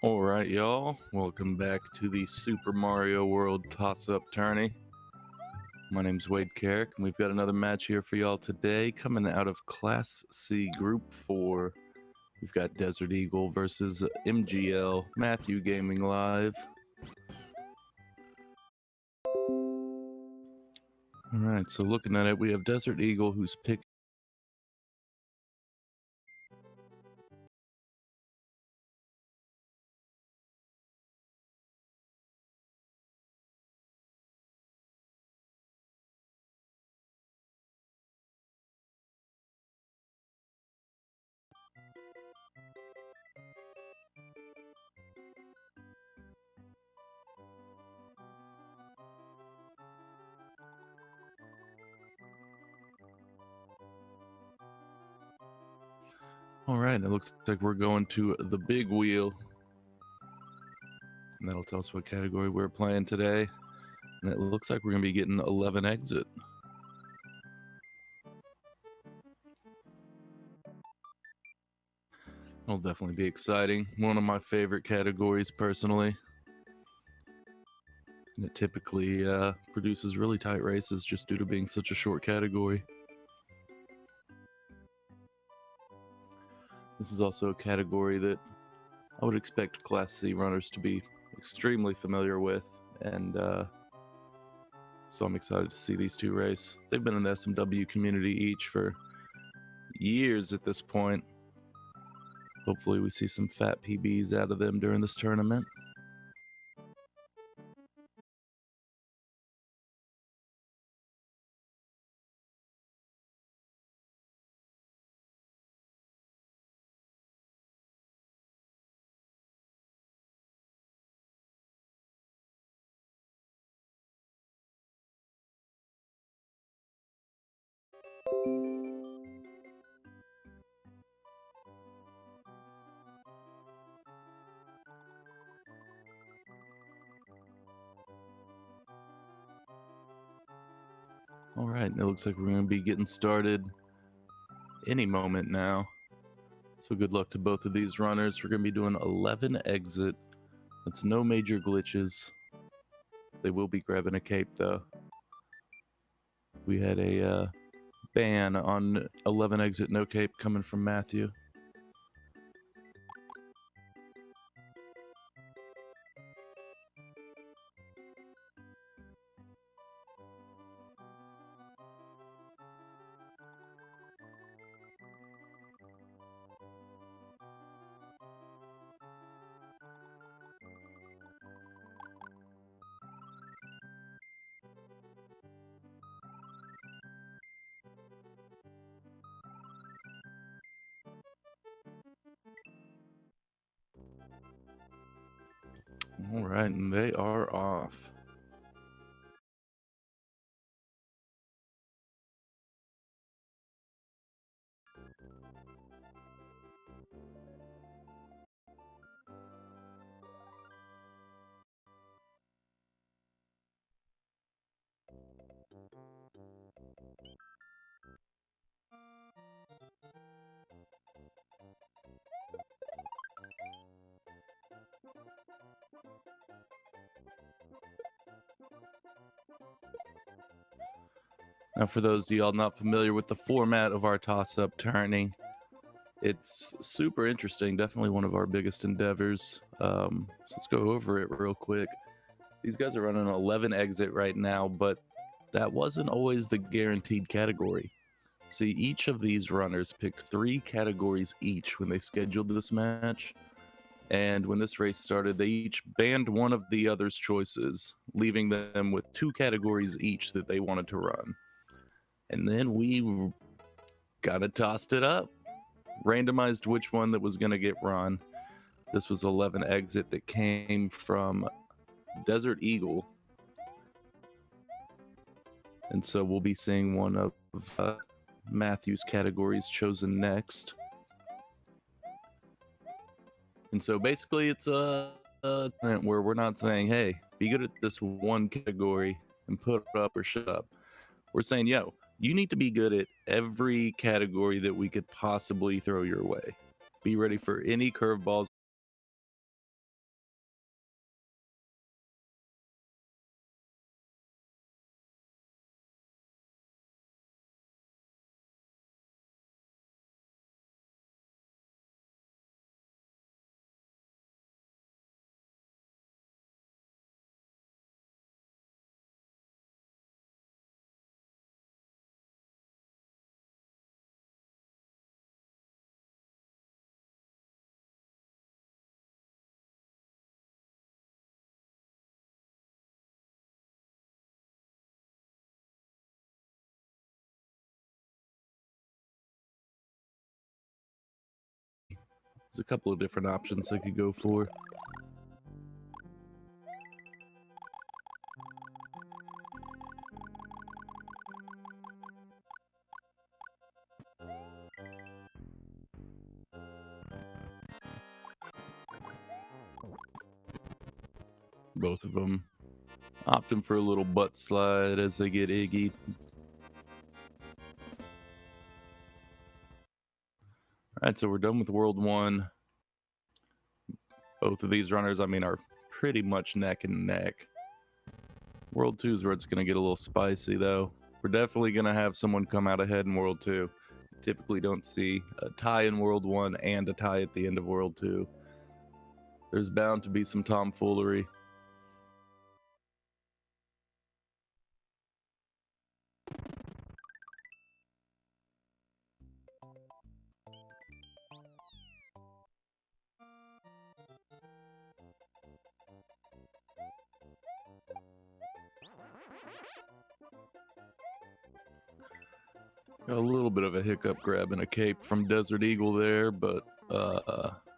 Alright, y'all. Welcome back to the Super Mario World Toss-Up Tourney. My name's Wade Carrick, and we've got another match here for y'all today. Coming out of Class C Group 4, we've got Desert Eagle versus MGL, Matthew Gaming Live. Alright, so looking at it, we have Desert Eagle, who's picked. Alright, it looks like we're going to the big wheel. And that'll tell us what category we're playing today. And it looks like we're going to be getting 11 exit. It'll definitely be exciting. One of my favorite categories, personally. And it typically produces really tight races just due to being such a short category. This is also a category that I would expect Class C runners to be extremely familiar with, and so I'm excited to see these two race. They've been in the SMW community each for years at this point. Hopefully we see some fat PBs out of them during this tournament. All right, it looks like we're going to be getting started any moment now. So good luck to both of these runners. We're going to be doing 11 exit. That's no major glitches. They will be grabbing a cape, though. We had a ban on 11 exit no cape coming from Matthew. All right, and they are off. Now, for those of y'all not familiar with the format of our toss-up tourney, it's super interesting. Definitely one of our biggest endeavors. So let's go over it real quick. These guys are running 11 exit right now, but that wasn't always the guaranteed category. See, each of these runners picked 3 categories each when they scheduled this match. And when this race started, they each banned one of the other's choices, leaving them with 2 categories each that they wanted to run. And then we kind of tossed it up, randomized which one that was going to get run. This was 11 exit that came from Desert Eagle. And so we'll be seeing one of Matthew's categories chosen next. And so basically it's a tournament where we're not saying, hey, be good at this one category and put up or shut up. We're saying, yo, you need to be good at every category that we could possibly throw your way. Be ready for any curveballs There's a couple of different options they could go for. Both of them opting for a little butt slide as they get Iggy. All right, so we're done with World 1. Both of these runners, I mean, are pretty much neck and neck. World 2 is where it's going to get a little spicy, though. We're definitely going to have someone come out ahead in World 2. Typically don't see a tie in World 1 and a tie at the end of World 2. There's bound to be some tomfoolery. Got a little bit of a hiccup grabbing a cape from Desert Eagle there, but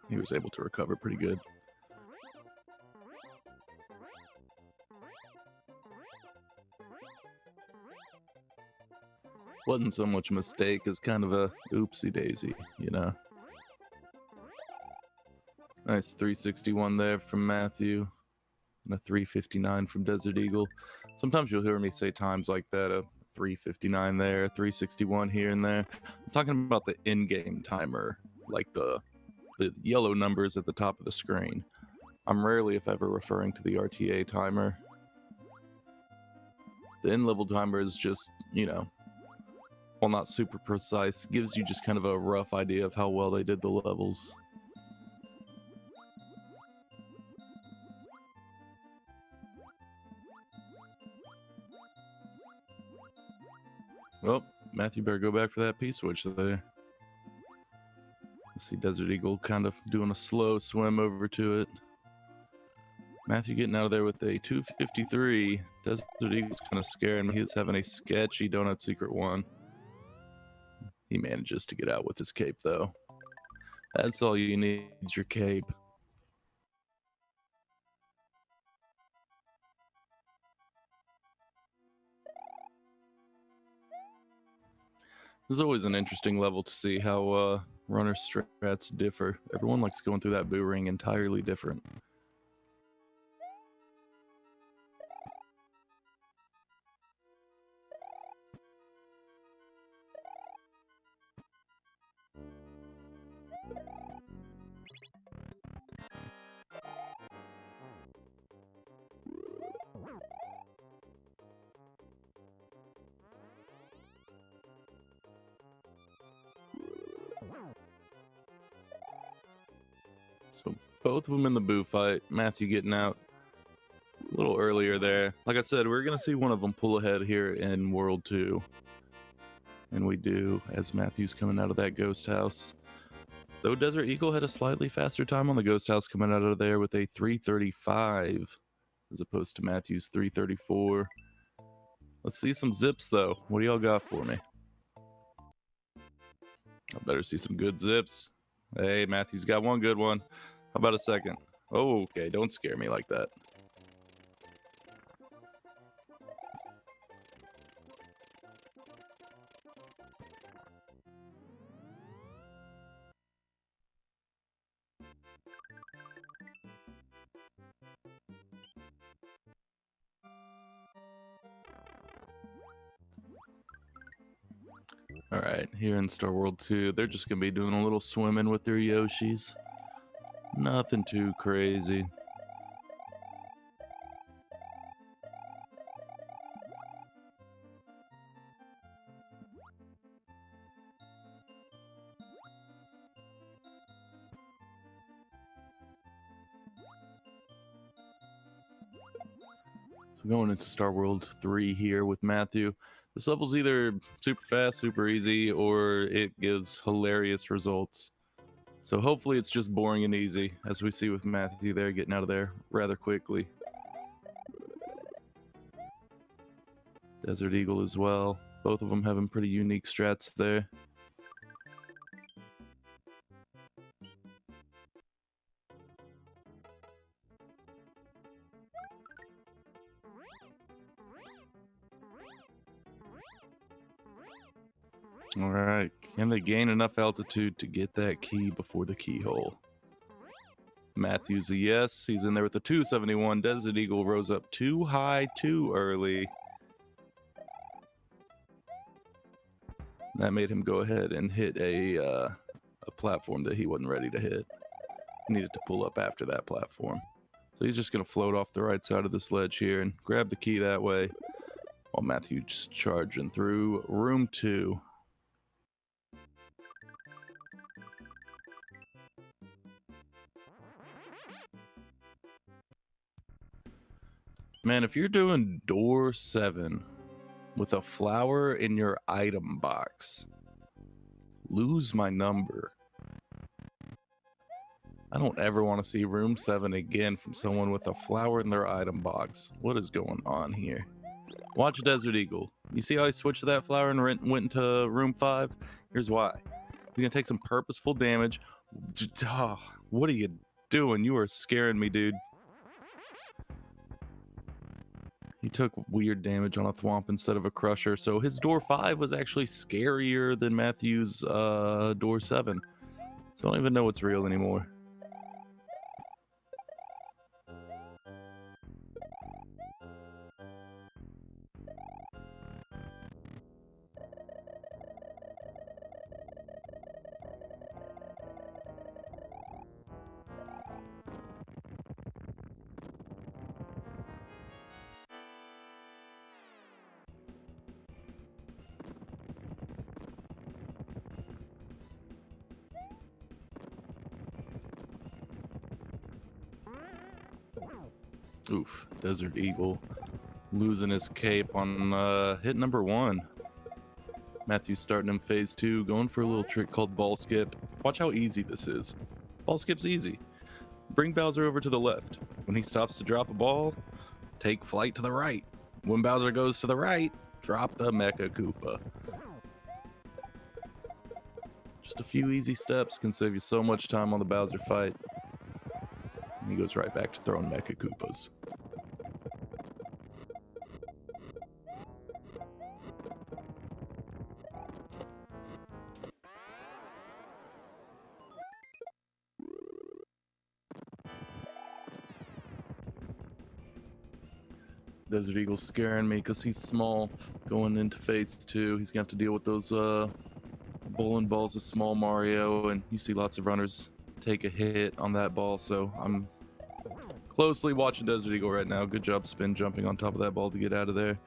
he was able to recover pretty good. Wasn't so much a mistake as kind of a oopsie daisy, you know. Nice 361 there from Matthew and a 359 from Desert Eagle. Sometimes you'll hear me say times like that, a 359 there, 361 here and there. I'm talking about the in-game timer, like the yellow numbers at the top of the screen. I'm rarely, if ever, referring to the RTA timer. The in-level timer is just, you know, while not super precise, gives you just kind of a rough idea of how well they did the levels. Well, Matthew better go back for that P-switch there. Let's see Desert Eagle kind of doing a slow swim over to it. Matthew getting out of there with a 253. Desert Eagle's kind of scaring me. He's having a sketchy Donut Secret 1. He manages to get out with his cape, though. That's all you need is your cape. There's always an interesting level to see how runner strats differ. Everyone likes going through that boo ring entirely different. So both of them in the boo fight. Matthew getting out a little earlier there. Like I said, we're going to see one of them pull ahead here in World 2. And we do, as Matthew's coming out of that ghost house. Though Desert Eagle had a slightly faster time on the ghost house coming out of there with a 335 as opposed to Matthew's 334. Let's see some zips, though. What do y'all got for me? I better see some good zips. Hey, Matthew's got one good one. How about a second? Oh, okay, don't scare me like that. All right, here in Star World 2, they're just going to be doing a little swimming with their Yoshis. Nothing too crazy. So going into Star World 3 here with Matthew. This level's either super fast, super easy, or it gives hilarious results. So hopefully it's just boring and easy, as we see with Matthew there, getting out of there rather quickly. Desert Eagle as well. Both of them having pretty unique strats there. All right. Can they gain enough altitude to get that key before the keyhole? Matthew's a yes. He's in there with a 271. Desert Eagle rose up too high too early. That made him go ahead and hit a platform that he wasn't ready to hit. He needed to pull up after that platform. So he's just going to float off the right side of this ledge here and grab the key that way while Matthew's charging through room 2. Man, if you're doing door 7 with a flower in your item box, lose my number. I don't ever want to see room 7 again from someone with a flower in their item box. What is going on here? Watch Desert Eagle. You see how I switched that flower and went into room 5? Here's why. He's going to take some purposeful damage. Oh, what are you doing? You are scaring me, dude. He took weird damage on a thwomp instead of a crusher, so his door 5 was actually scarier than Matthew's door 7. So I don't even know what's real anymore. Oof, Desert Eagle losing his cape on hit number 1. Matthew's starting in phase 2, going for a little trick called ball skip. Watch how easy this is. Ball skip's easy. Bring Bowser over to the left. When he stops to drop a ball, take flight to the right. When Bowser goes to the right, drop the Mecha Koopa. Just a few easy steps can save you so much time on the Bowser fight. And he goes right back to throwing Mecha Koopas. Desert Eagle's scaring me because he's small. Going into phase 2, he's gonna have to deal with those bowling balls of small Mario, and you see lots of runners take a hit on that ball, so I'm closely watching Desert Eagle right now. Good job spin jumping on top of that ball to get out of there.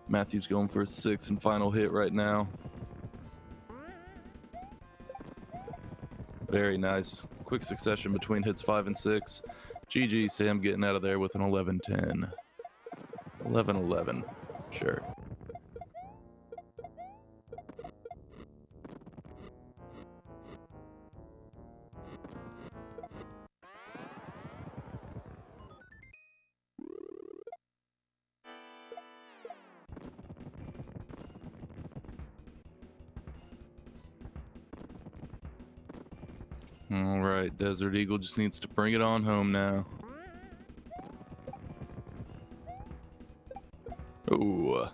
Matthew's going for a 6th and final hit right now. Very nice. Quick succession between hits 5 and 6. GG's to him getting out of there with an 11-10. 11-11. Sure. All right, Desert Eagle just needs to bring it on home now. Ooh.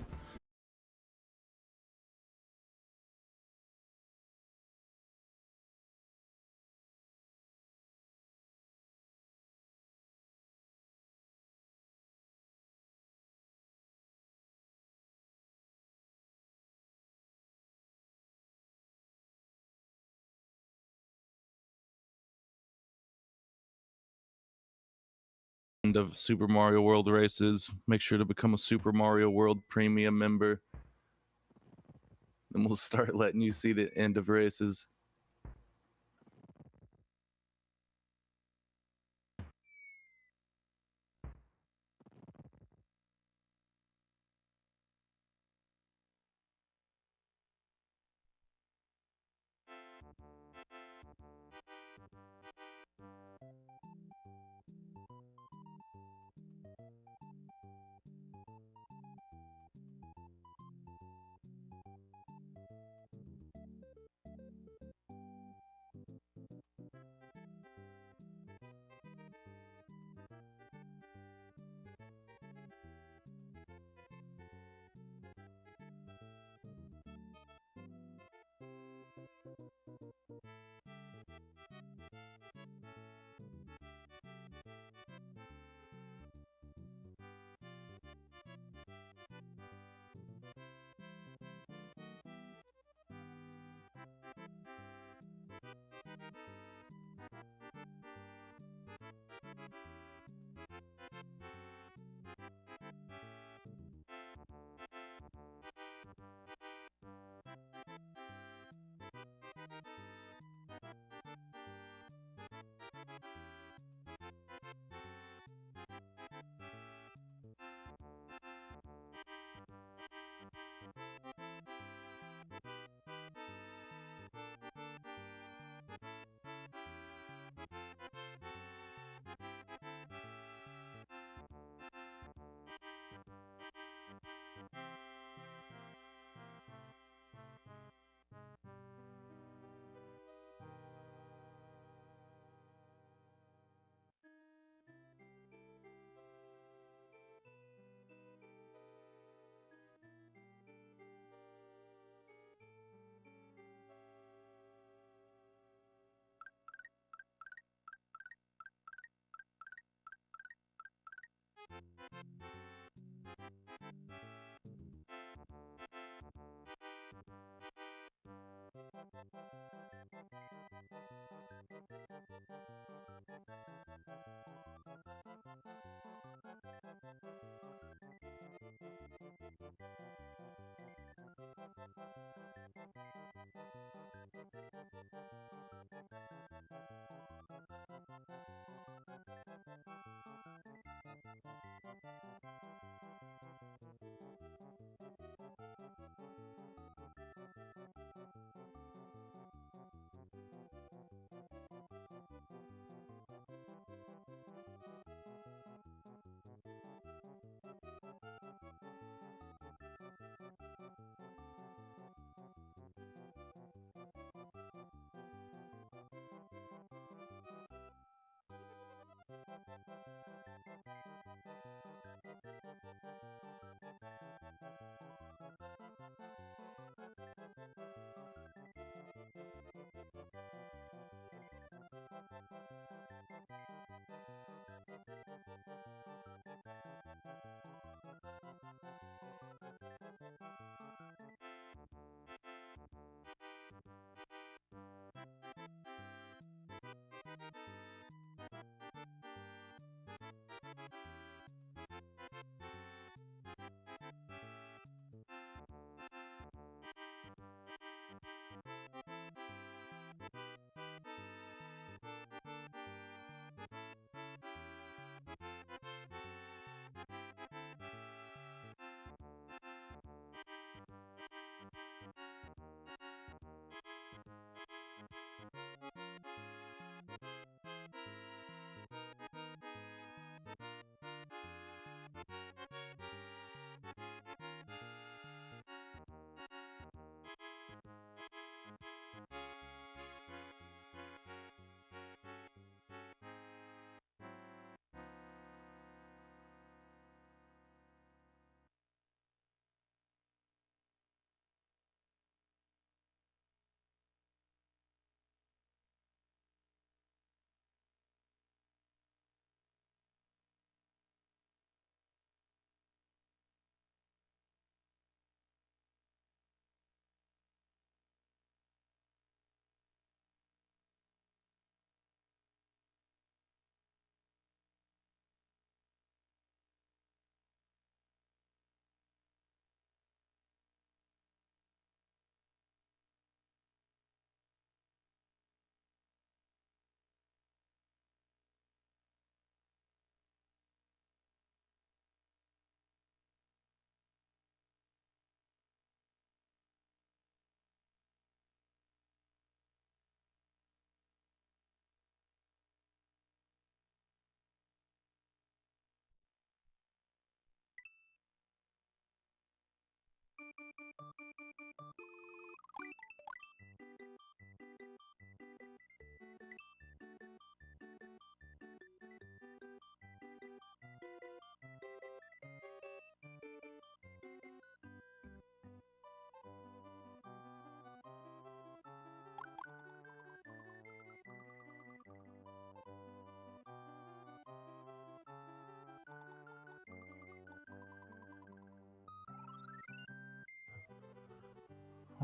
End of Super Mario World races. Make sure to become a Super Mario World Premium member. Then we'll start letting you see the end of races.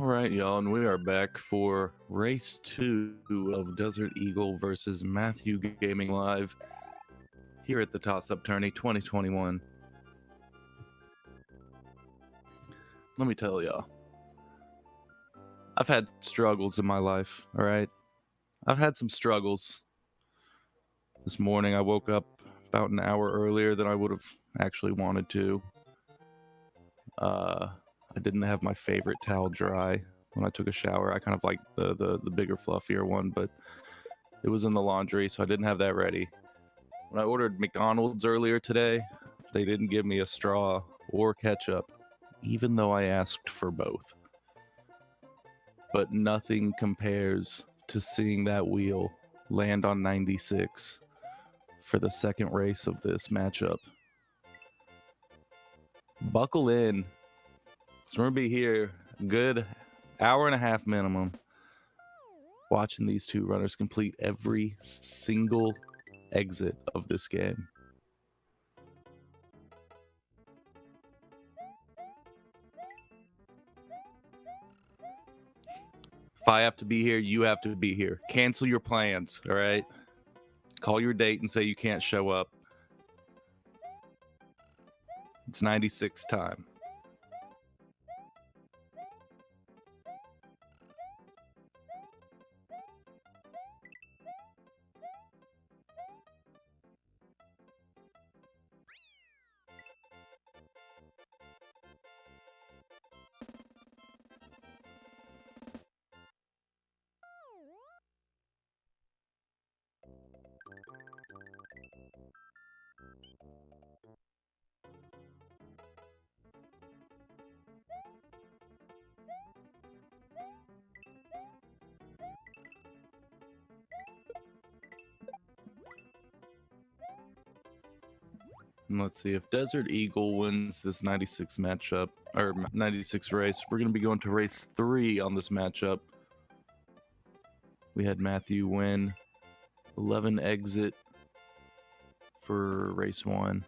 All right, y'all, and we are back for race 2 of Desert Eagle versus Matthew Gaming Live here at the Up Tourney 2021. Let me tell y'all, I've had struggles in my life, all right? I've had some struggles. This morning I woke up about an hour earlier than I would have actually wanted to. I didn't have my favorite towel dry when I took a shower. I kind of like the bigger, fluffier one, but it was in the laundry, so I didn't have that ready. When I ordered McDonald's earlier today, they didn't give me a straw or ketchup, even though I asked for both. But nothing compares to seeing that wheel land on 96 for the second race of this matchup. Buckle in. So we're going to be here a good hour and a half minimum watching these two runners complete every single exit of this game. If I have to be here, you have to be here. Cancel your plans, all right? Call your date and say you can't show up. It's 96 time. And let's see, if Desert Eagle wins this 96 matchup, or 96 race, we're going to be going to race 3 on this matchup. We had Matthew win 11 exit for race 1.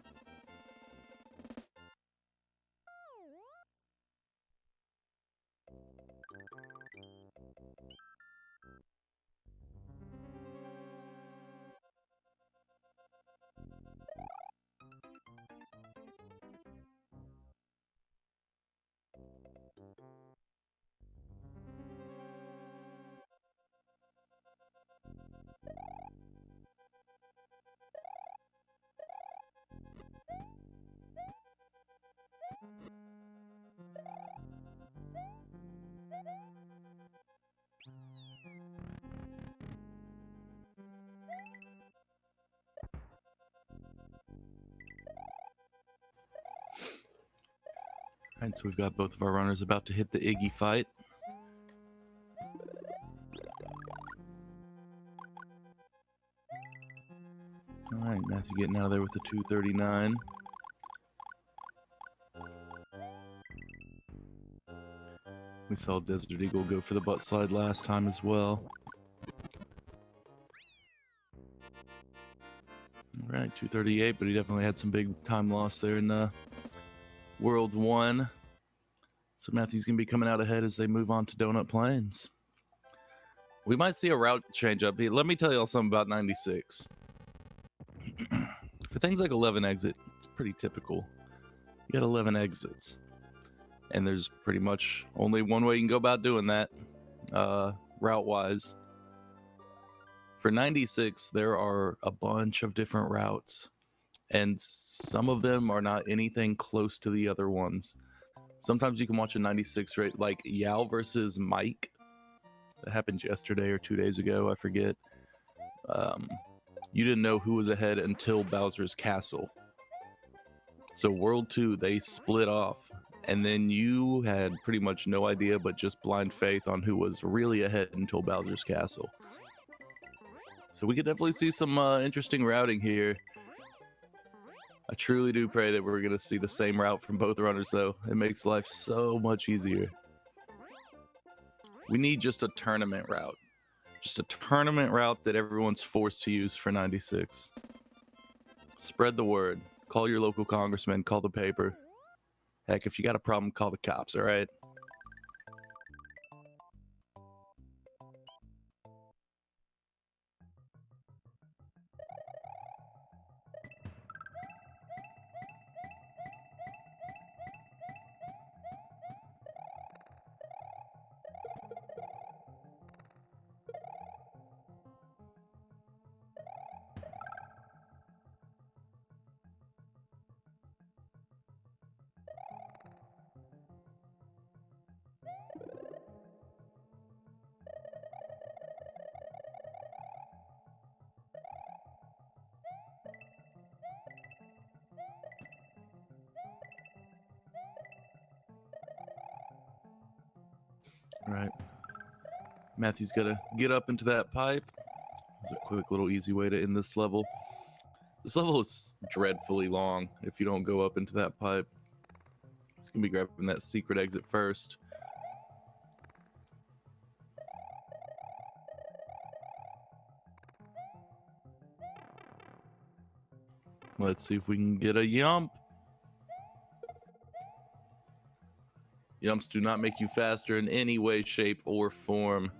All right, so we've got both of our runners about to hit the Iggy fight. All right, Matthew getting out of there with the 239. We saw Desert Eagle go for the butt slide last time as well. All right, 238, but he definitely had some big time loss there in World 1. So Matthew's going to be coming out ahead as they move on to Donut Plains. We might see a route change up. Let me tell y'all something about 96. For things like 11 exit, it's pretty typical. You got 11 exits. And there's pretty much only one way you can go about doing that, route-wise. For 96, there are a bunch of different routes. And some of them are not anything close to the other ones. Sometimes you can watch a 96 rate, like Yao versus Mike. That happened yesterday or 2 days ago, I forget. You didn't know who was ahead until Bowser's Castle. So World 2, they split off. And then you had pretty much no idea but just blind faith on who was really ahead until Bowser's Castle. So we could definitely see some interesting routing here. I truly do pray that we're going to see the same route from both runners, though. It makes life so much easier. We need just a tournament route. Just a tournament route that everyone's forced to use for 96. Spread the word. Call your local congressman. Call the paper. Heck, if you got a problem, call the cops, all right? All right. Matthew's got to get up into that pipe. It's a quick little easy way to end this level. This level is dreadfully long if you don't go up into that pipe. It's going to be grabbing that secret exit first. Let's see if we can get a yump. Yumps do not make you faster in any way, shape, or form,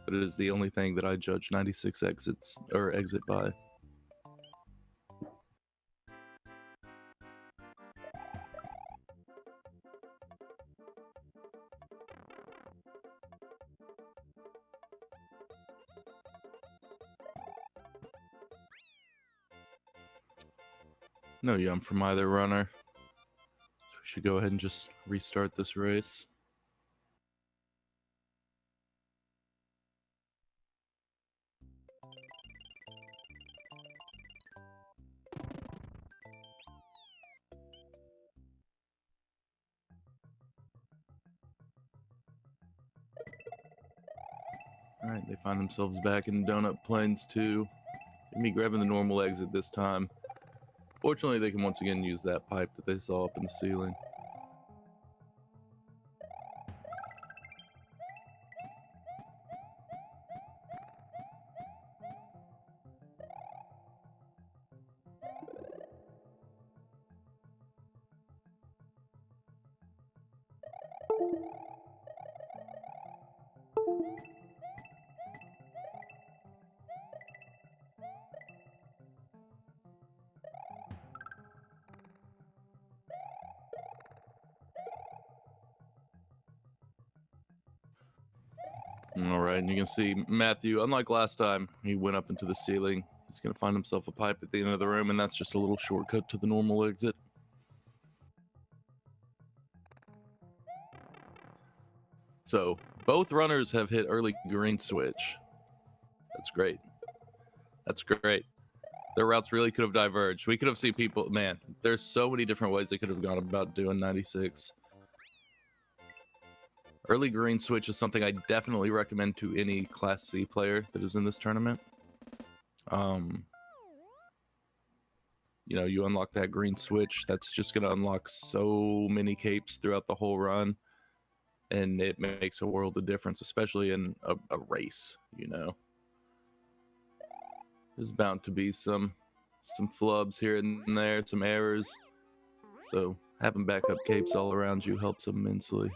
but it is the only thing that I judge 96 exits or exit by. No yum from either runner. So we should go ahead and just restart this race. All right, they find themselves back in Donut Plains 2. Me grabbing the normal exit this time. Fortunately, they can once again use that pipe that they saw up in the ceiling. All right, and you can see Matthew, unlike last time, he went up into the ceiling. He's going to find himself a pipe at the end of the room, and that's just a little shortcut to the normal exit. So both runners have hit early green switch. That's great. That's great. Their routes really could have diverged. We could have seen people, man, there's so many different ways they could have gone about doing 96. Early green switch is something I definitely recommend to any Class C player that is in this tournament. You know, you unlock that green switch, that's just going to unlock so many capes throughout the whole run, and it makes a world of difference, especially in a race, you know. There's bound to be some flubs here and there, some errors, so having backup capes all around you helps immensely.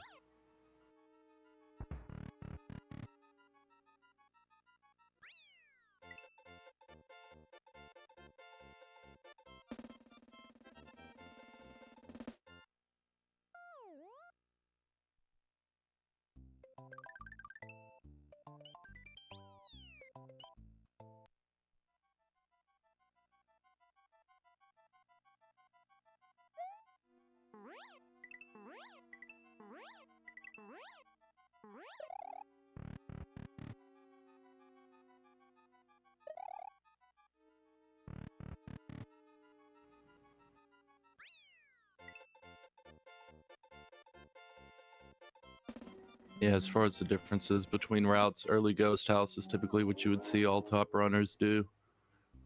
Yeah, as far as the differences between routes, early Ghost House is typically what you would see all top runners do.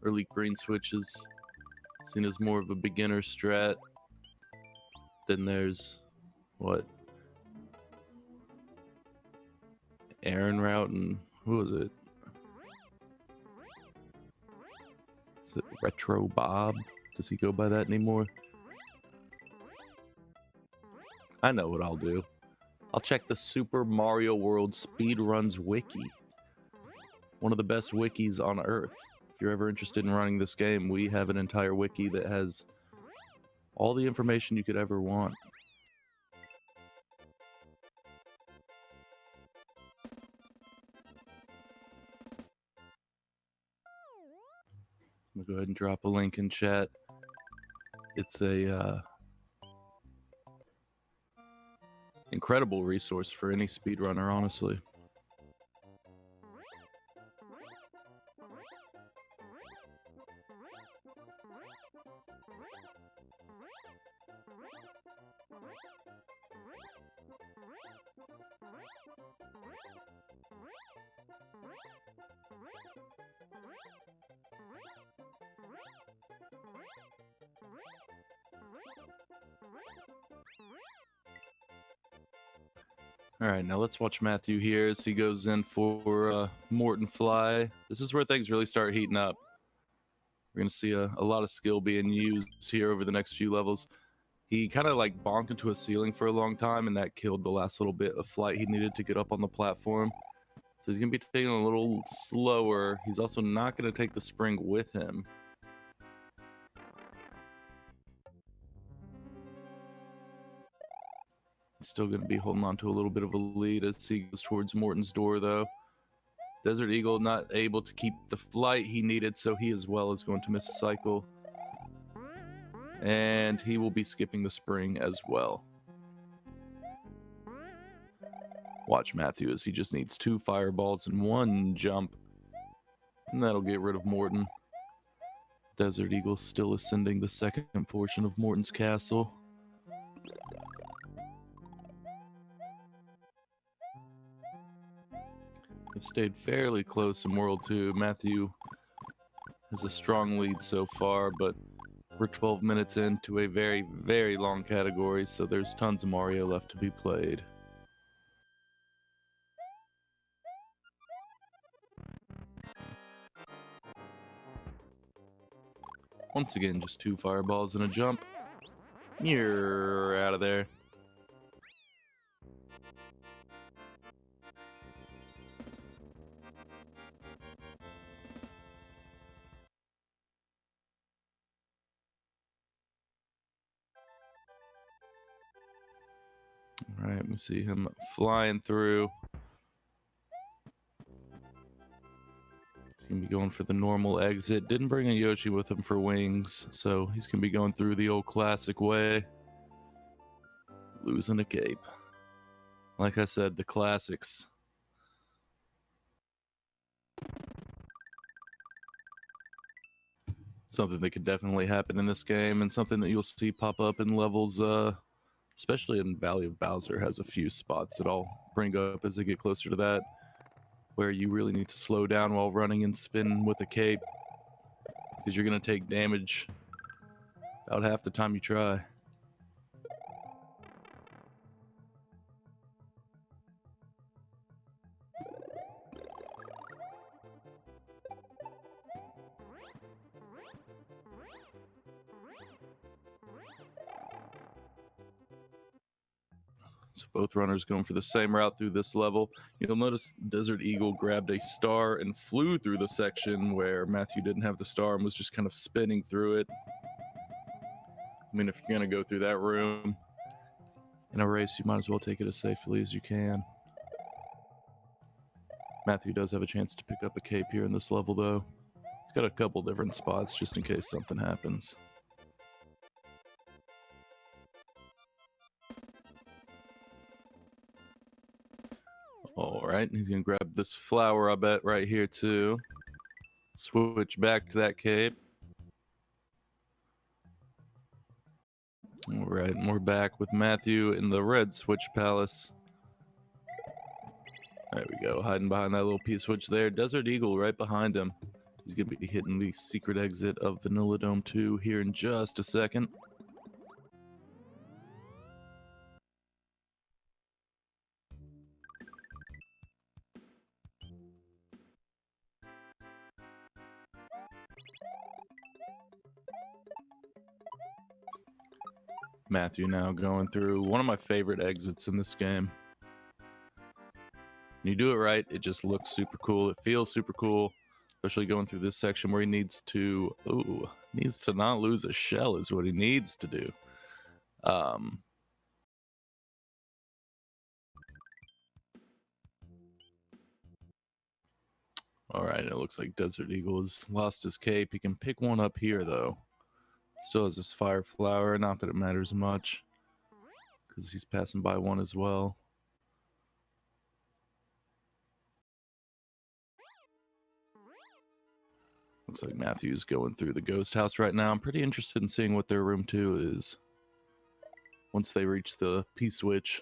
Early green switch is seen as more of a beginner strat. Then there's, what, Aaron route, and who was it? Is it Retro Bob? Does he go by that anymore? I know what I'll do. I'll check the Super Mario World Speedruns Wiki. One of the best wikis on Earth. If you're ever interested in running this game, we have an entire wiki that has all the information you could ever want. I'm gonna go ahead and drop a link in chat. It's a incredible resource for any speedrunner, honestly. All right, now let's watch Matthew here as he goes in for Morton Fly. This is where things really start heating up. We're going to see a lot of skill being used here over the next few levels. He kind of like bonked into a ceiling for a long time, and that killed the last little bit of flight he needed to get up on the platform. So he's going to be taking a little slower. He's also not going to take the spring with him. He's still going to be holding on to a little bit of a lead as he goes towards Morton's door, though. Desert Eagle not able to keep the flight he needed, so he as well is going to miss a cycle. And he will be skipping the spring as well. Watch Matthew as he just needs 2 fireballs and 1 jump. And that'll get rid of Morton. Desert Eagle still ascending the second portion of Morton's castle. They've stayed fairly close in World 2. Matthew has a strong lead so far, but we're 12 minutes into a very, very long category, so there's tons of Mario left to be played. Once again, just 2 fireballs and a jump. You're out of there. All right, we see him flying through. He's going to be going for the normal exit. Didn't bring a Yoshi with him for wings, so he's going to be going through the old classic way. Losing a cape. Like I said, the classics. Something that could definitely happen in this game, and something that you'll see pop up in levels, especially in Valley of Bowser, has a few spots that I'll bring up as I get closer to that, where you really need to slow down while running and spin with a cape, because you're going to take damage about half the time you try. So both runners going for the same route through this level. You'll notice Desert Eagle grabbed a star and flew through the section where Matthew didn't have the star and was just kind of spinning through it. I mean, if you're going to go through that room in a race, you might as well take it as safely as you can. Matthew does have a chance to pick up a cape here in this level, though. He's got a couple different spots just in case something happens. All right, he's going to grab this flower, I bet, right here, too. Switch back to that cape. All right, and we're back with Matthew in the red switch palace. There we go, hiding behind that little P-switch there. Desert Eagle right behind him. He's going to be hitting the secret exit of Vanilla Dome 2 here in just a second. Matthew now going through one of my favorite exits in this game. When you do it right, it just looks super cool. It feels super cool, especially going through this section where he needs to not lose a shell is what he needs to do. All right, it looks like Desert Eagle has lost his cape. He can pick one up here, though. Still has this fire flower. Not that it matters much, because he's passing by one as well. Looks like Matthew's going through the ghost house right now. I'm pretty interested in seeing what their room 2 is once they reach the P-switch.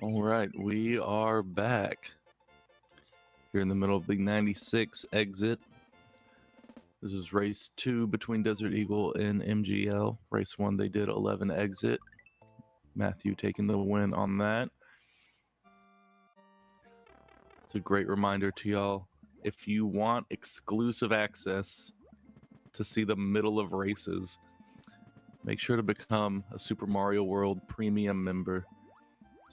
All right, we are back. Here in the middle of the 96 exit. This is race 2 between Desert Eagle and MGL. Race 1, they did 11 exit. Matthew taking the win on that. It's a great reminder to y'all. If you want exclusive access to see the middle of races, make sure to become a Super Mario World premium member.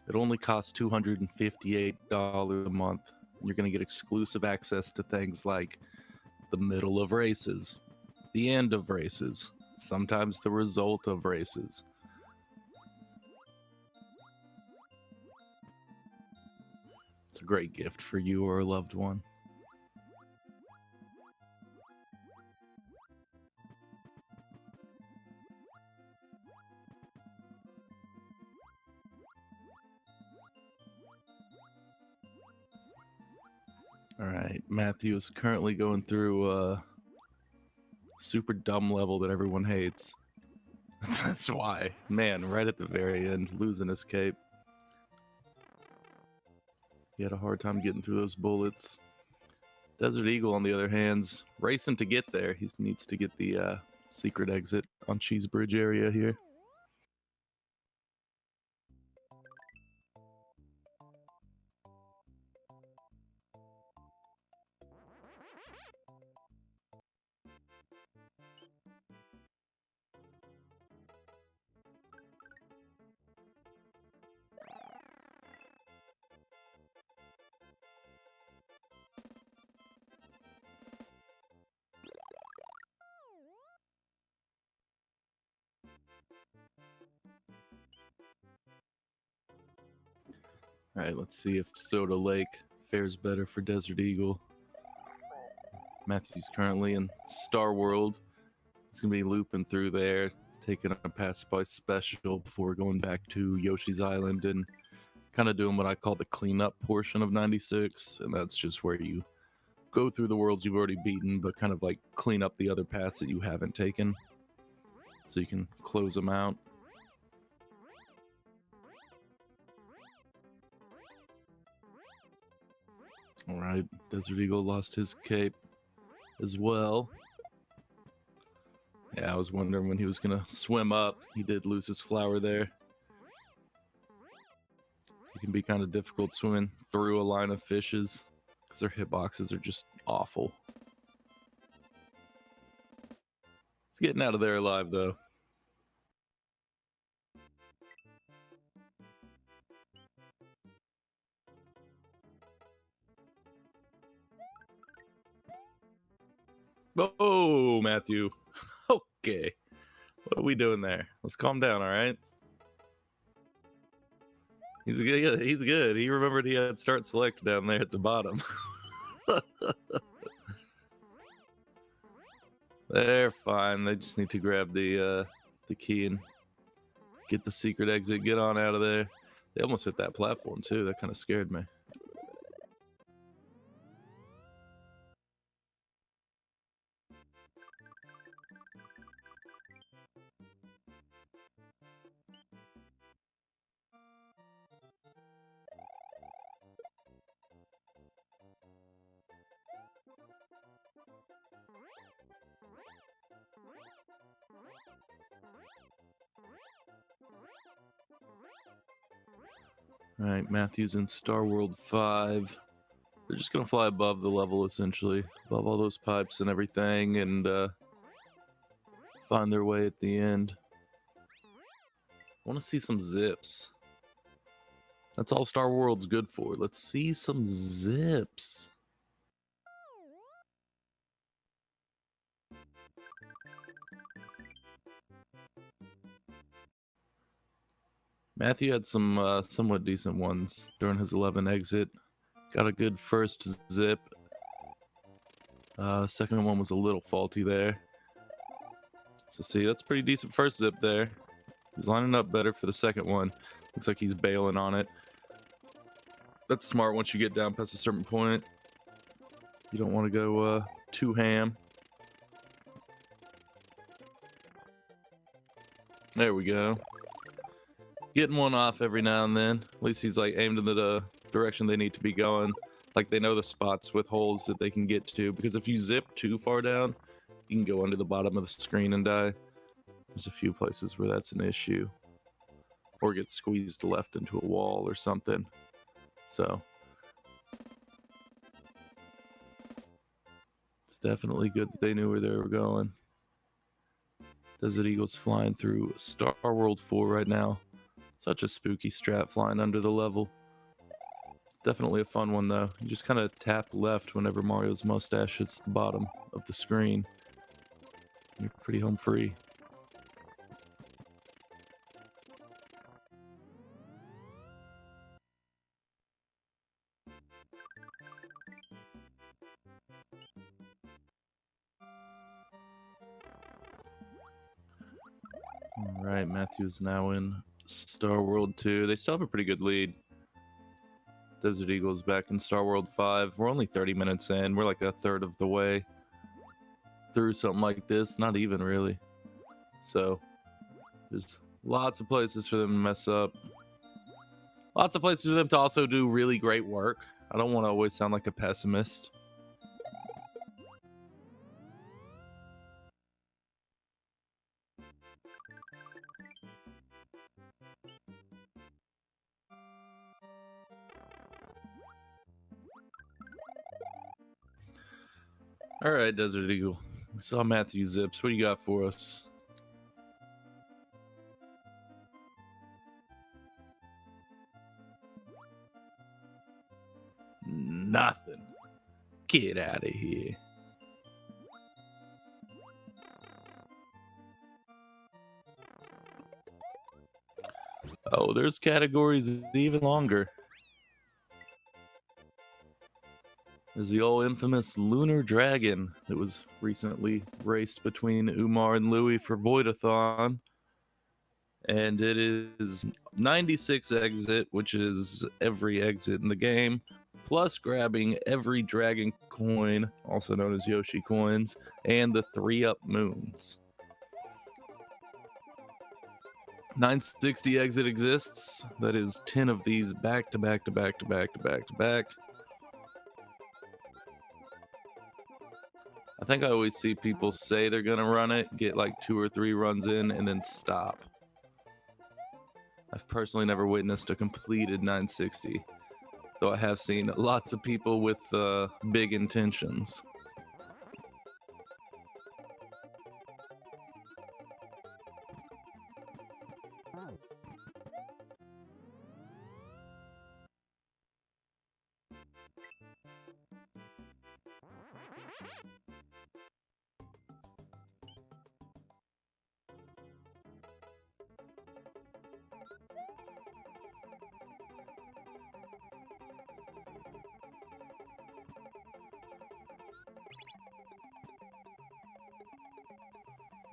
It only costs $258 a month. You're going to get exclusive access to things like the middle of races, the end of races, sometimes the result of races. It's a great gift for you or a loved one. All right, Matthew is currently going through a super dumb level that everyone hates. That's why. Man, right at the very end, losing his cape. He had a hard time getting through those bullets. Desert Eagle, on the other hand, racing to get there. He needs to get the secret exit on Cheese Bridge area here. All right, let's see if Soda Lake fares better for Desert Eagle. Matthew's currently in Star World. He's going to be looping through there, taking a pass by special before going back to Yoshi's Island and kind of doing what I call the cleanup portion of 96. And that's just where you go through the worlds you've already beaten, but kind of like clean up the other paths that you haven't taken so you can close them out. All right, Desert Eagle lost his cape as well. Yeah, I was wondering when he was going to swim up. He did lose his flower there. It can be kind of difficult swimming through a line of fishes because their hitboxes are just awful. He's getting out of there alive, though. Oh, Matthew. Okay. What are we doing there? Let's calm down, all right? He's good. He's good. He remembered he had start select down there at the bottom. They're fine. They just need to grab the key and get the secret exit. Get on out of there. They almost hit that platform too. That kind of scared me. All right, Matthew's in Star World 5. They're just gonna fly above the level, essentially, above all those pipes and everything, and find their way at the end. I want to see some zips. That's all Star World's good for. Let's see some zips. Matthew had some somewhat decent ones during his 11 exit. Got a good first zip. Second one was a little faulty there. So see, that's a pretty decent first zip there. He's lining up better for the second one. Looks like he's bailing on it. That's smart once you get down past a certain point. You don't want to go too ham. There we go. getting one off every now and then. At least he's like aimed in the direction they need to be going. Like they know the spots with holes that they can get to. Because if you zip too far down, you can go under the bottom of the screen and die. There's a few places where that's an issue. Or get squeezed left into a wall or something. So it's definitely good that they knew where they were going. Desert Eagle's flying through Star World 4 right now. Such a spooky strat flying under the level. Definitely a fun one though. You just kind of tap left whenever Mario's mustache hits the bottom of the screen. You're pretty home free. All right, Matthew's now in Star World 2. They still have a pretty good lead. Desert Eagle's back in Star World 5. We're only 30 minutes in. We're like a third of the way through something like this. Not even really. So there's lots of places for them to mess up. Lots of places for them to also do really great work. I don't want to always sound like a pessimist. All right, Desert Eagle. We saw Matthew Zips. What do you got for us? Nothing. Get out of here. Oh, there's categories even longer. There's the old infamous Lunar Dragon that was recently raced between Umar and Louie for Voidathon. And it is 96 exit, which is every exit in the game, plus grabbing every dragon coin, also known as Yoshi coins, and the 3-up moons. 960 exit exists. That is 10 of these back to back to back to back to back to back. I think I always see people say they're gonna run it, get like 2 or 3 runs in, and then stop. I've personally never witnessed a completed 960, though I have seen lots of people with big intentions.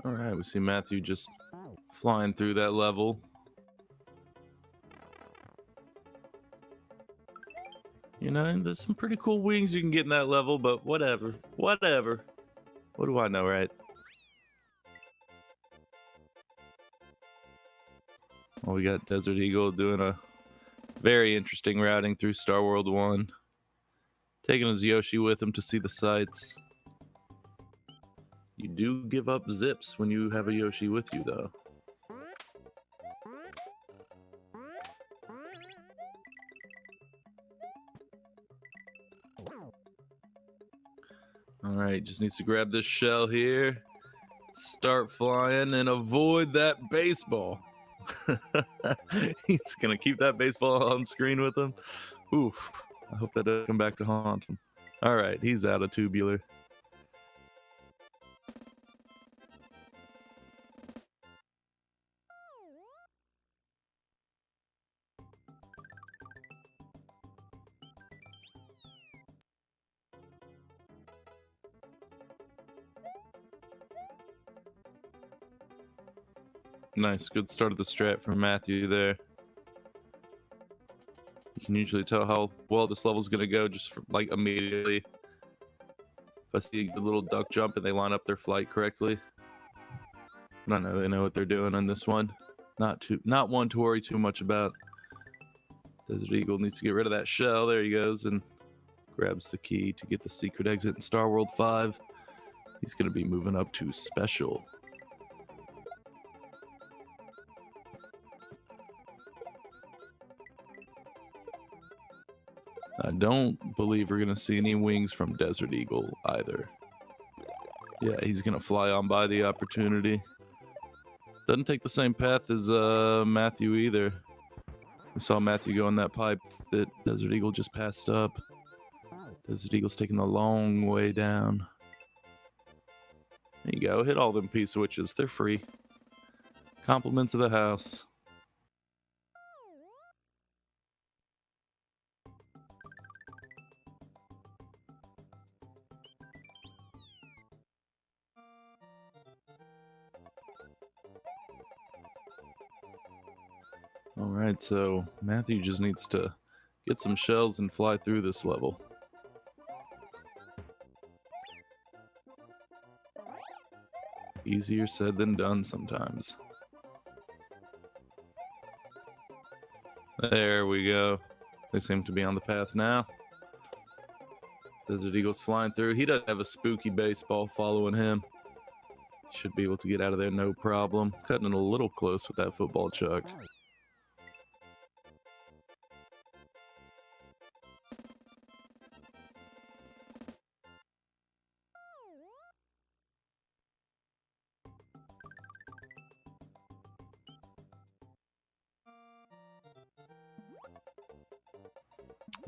All right, we see Matthew just flying through that level. You know, there's some pretty cool wings you can get in that level, but whatever. Whatever. What do I know, right? Well, we got Desert Eagle doing a very interesting routing through Star World 1. Taking his Yoshi with him to see the sights. You do give up zips when you have a Yoshi with you, though. Alright, just needs to grab this shell here. Start flying and avoid that baseball. He's gonna keep that baseball on screen with him. Oof. I hope that doesn't come back to haunt him. Alright, he's out of tubular. Nice, good start of the strat from Matthew there. You can usually tell how well this level's gonna go just from, like, immediately. If I see a good little duck jump and they line up their flight correctly. I don't know, they know what they're doing on this one. Not one to worry too much about. Desert Eagle needs to get rid of that shell. There he goes and grabs the key to get the secret exit in Star World 5. He's going to be moving up to special. I don't believe we're going to see any wings from Desert Eagle either. Yeah, he's going to fly on by the opportunity. Doesn't take the same path as Matthew either. We saw Matthew go in that pipe that Desert Eagle just passed up. Desert Eagle's taking the long way down. There you go. Hit all them P-switches. They're free. Compliments of the house. Alright, so Matthew just needs to get some shells and fly through this level. Easier said than done sometimes. There we go. They seem to be on the path now. Desert Eagle's flying through. He doesn't have a spooky baseball following him. Should be able to get out of there no problem. Cutting it a little close with that football chuck.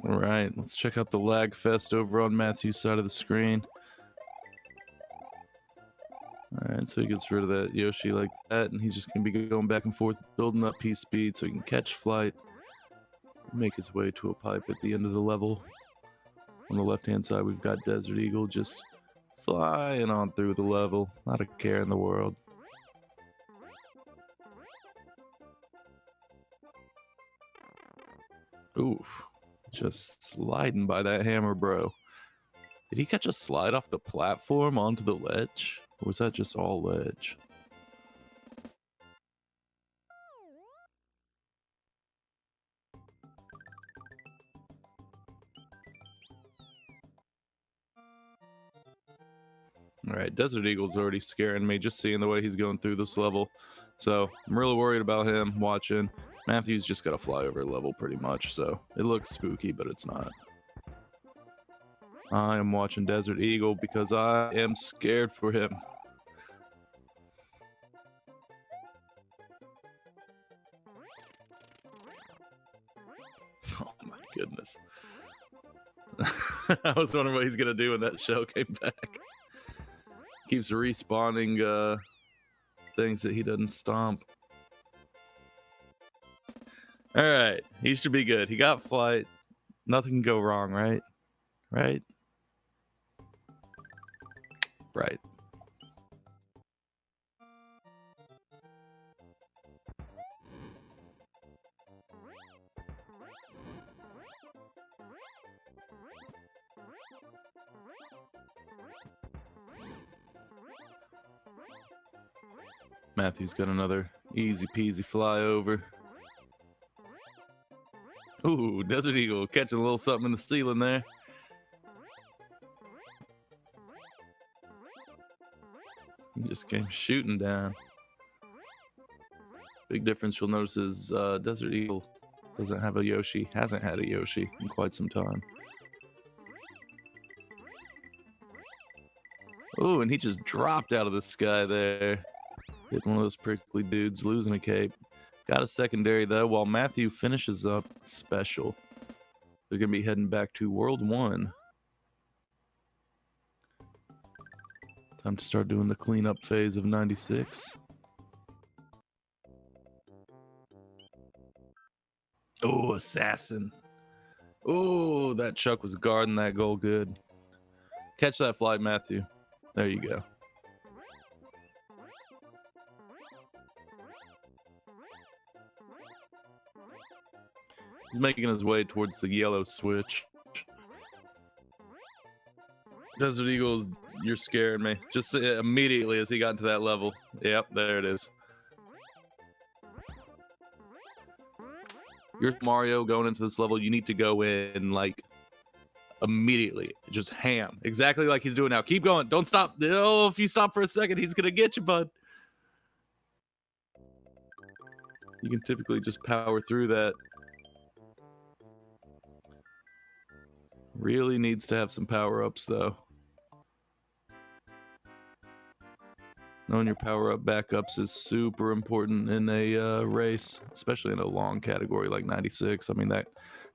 All right, let's check out the lag fest over on Matthew's side of the screen. All right, so he gets rid of that Yoshi like that, and he's just going to be going back and forth, building up P speed so he can catch flight, make his way to a pipe at the end of the level. On the left-hand side, we've got Desert Eagle just flying on through the level, not a care in the world. Oof. Just sliding by that hammer, bro. Did he catch a slide off the platform onto the ledge? Or was that just all ledge? Alright, Desert Eagle's already scaring me just seeing the way he's going through this level. So I'm really worried about him watching. Matthew's just got to fly over a level pretty much, so it looks spooky, but it's not. I am watching Desert Eagle because I am scared for him. Oh my goodness. I was wondering what he's going to do when that shell came back. Keeps respawning things that he doesn't stomp. Alright, he should be good. He got flight. Nothing can go wrong, right? Right? Right. Matthew's got another easy peasy flyover. Ooh, Desert Eagle catching a little something in the ceiling there. He just came shooting down. Big difference you'll notice is Desert Eagle doesn't have a Yoshi, hasn't had a Yoshi in quite some time. Ooh, and he just dropped out of the sky there. Hit one of those prickly dudes, losing a cape. Got a secondary though, while Matthew finishes up special. They're going to be heading back to World 1. Time to start doing the cleanup phase of 96. Oh, assassin. Oh, that Chuck was guarding that goal good. Catch that flight, Matthew. There you go. He's making his way towards the yellow switch. Desert Eagles, you're scaring me. Just immediately as he got into that level. Yep, there it is. You're Mario going into this level. You need to go in like immediately, just ham, exactly like he's doing now. Keep going. Don't stop. Oh, if you stop for a second, he's gonna get you, bud. You can typically just power through that. Really needs to have some power-ups, though. Knowing your power-up backups is super important in a race, especially in a long category like 96. I mean, that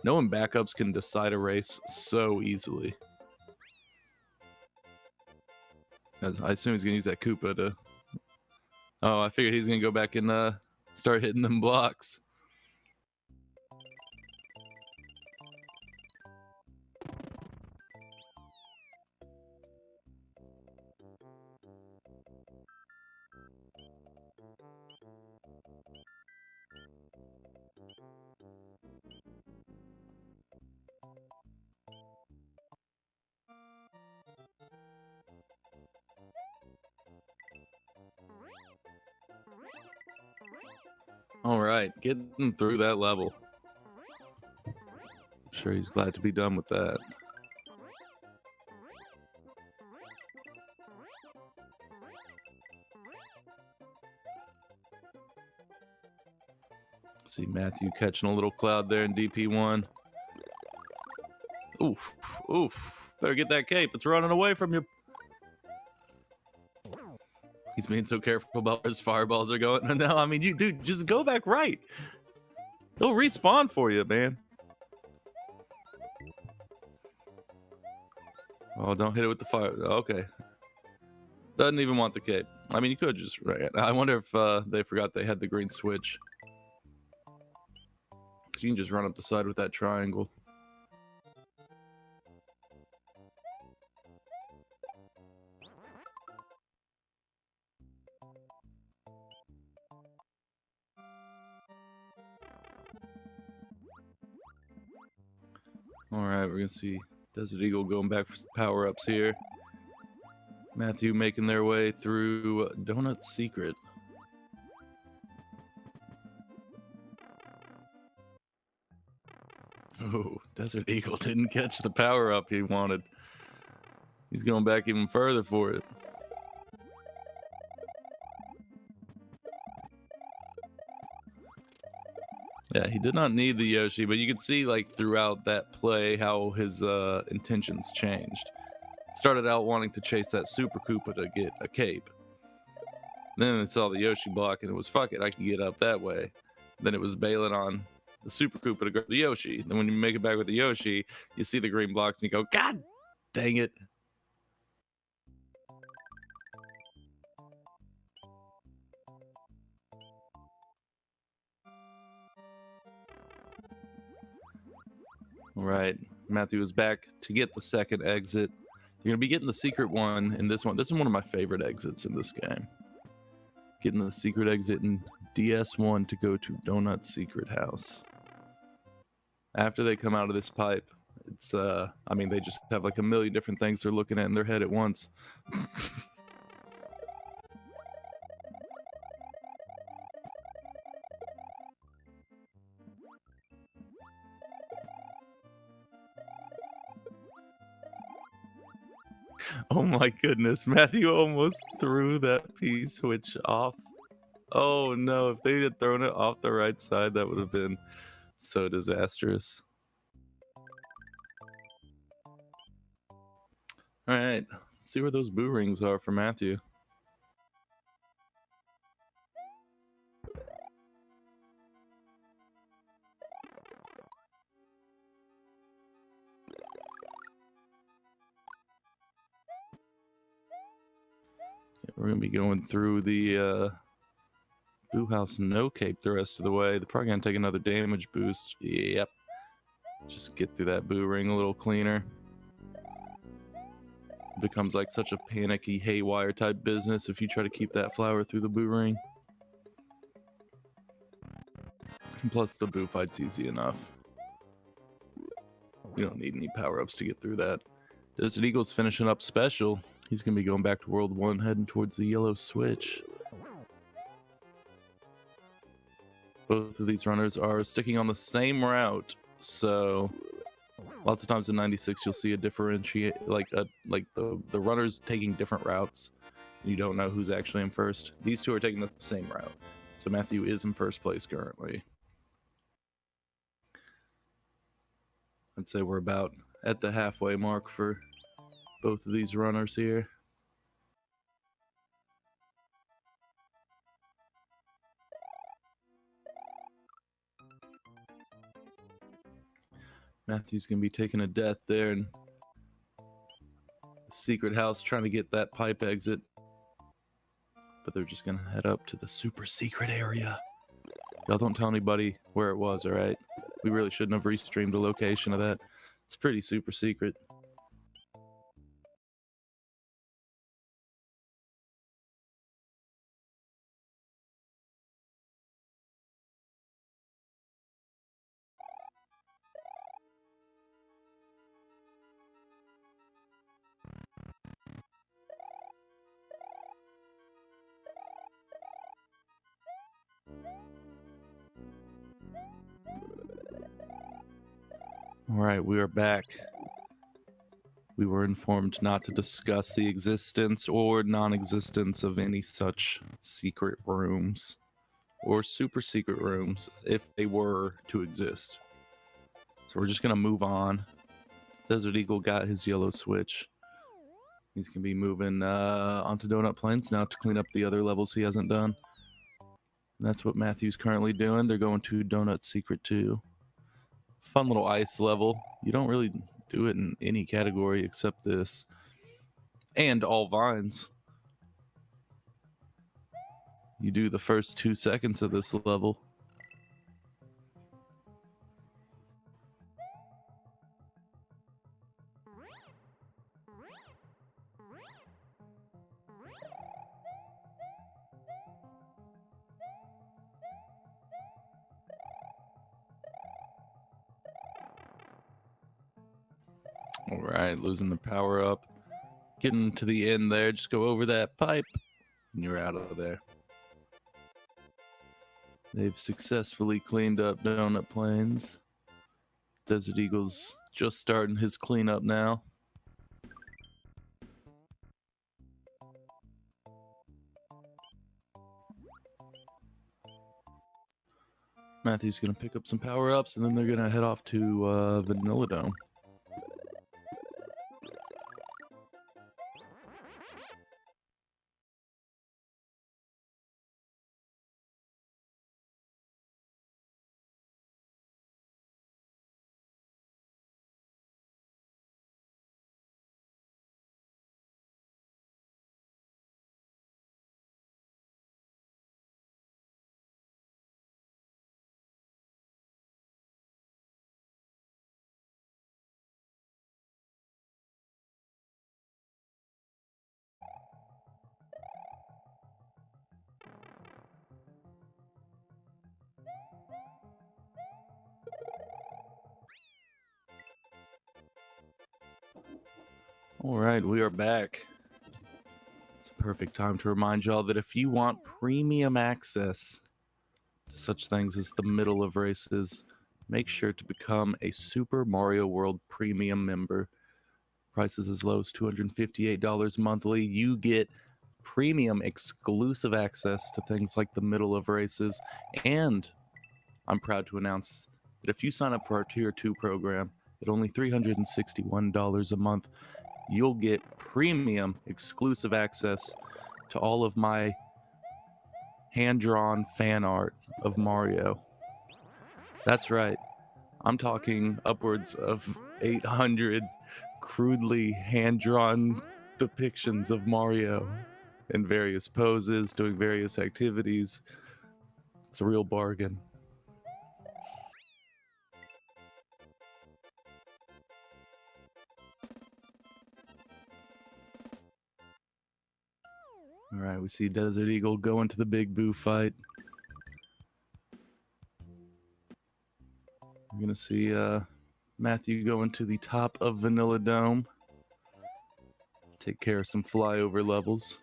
knowing backups can decide a race so easily. I assume he's going to use that Koopa to... Oh, I figured he's going to go back and start hitting them blocks. All right, getting through that level. I'm sure he's glad to be done with that. See Matthew catching a little cloud there in DP1. Oof, oof. Better get that cape. It's running away from you. He's being so careful about where his fireballs are going. No, I mean, you dude, just go back right. He'll respawn for you, man. Oh, don't hit it with the fire. Okay. Doesn't even want the cape. I mean, you could just... Right. I wonder if they forgot they had the green switch. You can just run up the side with that triangle. All right, we're going to see Desert Eagle going back for some power-ups here. Matthew making their way through Donut Secret. Oh, Desert Eagle didn't catch the power-up he wanted. He's going back even further for it. Yeah, he did not need the Yoshi, but you could see like throughout that play how his intentions changed. Started out wanting to chase that Super Koopa to get a cape. Then it saw the Yoshi block and it was, fuck it, I can get up that way. Then it was bailing on the Super Koopa to grab the Yoshi. Then when you make it back with the Yoshi, you see the green blocks and you go, God dang it. All right, Matthew is back to get the second exit. You're gonna be getting the secret one in this one. This is one of my favorite exits in this game. Getting the secret exit in DS1 to go to Donut Secret House. After they come out of this pipe, it's I mean, they just have like a million different things they're looking at in their head at once. Oh my goodness, Matthew almost threw that P-switch off. Oh no, if they had thrown it off the right side, that would have been so disastrous. All right, let's see where those boo rings are for Matthew. We're gonna be going through the Boo House no cape the rest of the way. They're probably gonna take another damage boost. Yep. Just get through that boo ring a little cleaner. It becomes like such a panicky haywire type business if you try to keep that flower through the boo ring. And plus the boo fight's easy enough. You don't need any power-ups to get through that. Desert Eagle's finishing up special. He's gonna be going back to World 1, heading towards the yellow switch. Both of these runners are sticking on the same route, so lots of times in 96 you'll see a differentiate, like the runners taking different routes. You don't know who's actually in first. These two are taking the same route, so Matthew is in first place currently. I'd say we're about at the halfway mark for both of these runners here. Matthew's gonna be taking a death there and secret house trying to get that pipe exit, but they're just gonna head up to the super secret area. Y'all don't tell anybody where it was, all right? We really shouldn't have restreamed the location of that. It's pretty super secret. All right, we are back. We were informed not to discuss the existence or non-existence of any such secret rooms or super secret rooms if they were to exist. So we're just gonna move on. Desert Eagle got his yellow switch. He's gonna be moving onto Donut Plains now to clean up the other levels he hasn't done. And that's what Matthew's currently doing. They're going to Donut Secret 2. Fun little ice level. You don't really do it in any category except this. And all vines. You do the first 2 seconds of this level. All right, losing the power up. Getting to the end there, just go over that pipe, and you're out of there. They've successfully cleaned up Donut Plains. Desert Eagle's just starting his cleanup now. Matthew's gonna pick up some power-ups, and then they're gonna head off to Vanilla Dome. All right, we are back. It's a perfect time to remind y'all that if you want premium access to such things as the middle of races, make sure to become a Super Mario World Premium member. Prices as low as $258 monthly. You get premium exclusive access to things like the middle of races, and I'm proud to announce that if you sign up for our Tier 2 program at only $361 a month, you'll get premium exclusive access to all of my hand-drawn fan art of Mario. That's right. I'm talking upwards of 800 crudely hand-drawn depictions of Mario in various poses, doing various activities. It's a real bargain. All right, we see Desert Eagle go into the Big Boo fight. We're gonna see Matthew go into the top of Vanilla Dome. Take care of some flyover levels.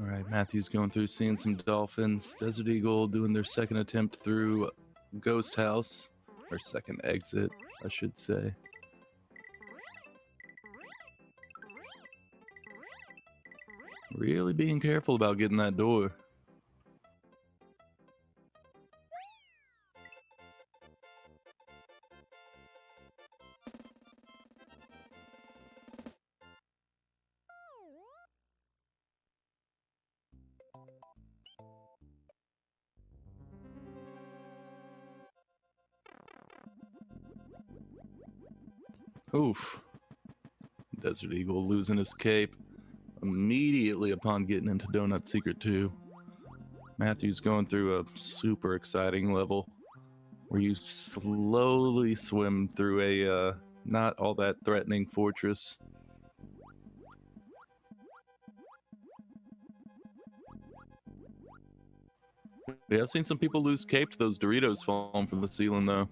All right, Matthew's going through, seeing some dolphins. Desert Eagle doing their second attempt through Ghost House, or second exit, I should say. Really being careful about getting that door. Oof. Desert Eagle losing his cape immediately upon getting into Donut Secret 2. Matthew's going through a super exciting level where you slowly swim through a not all that threatening fortress. Yeah, I've seen some people lose cape to those Doritos falling from the ceiling, though.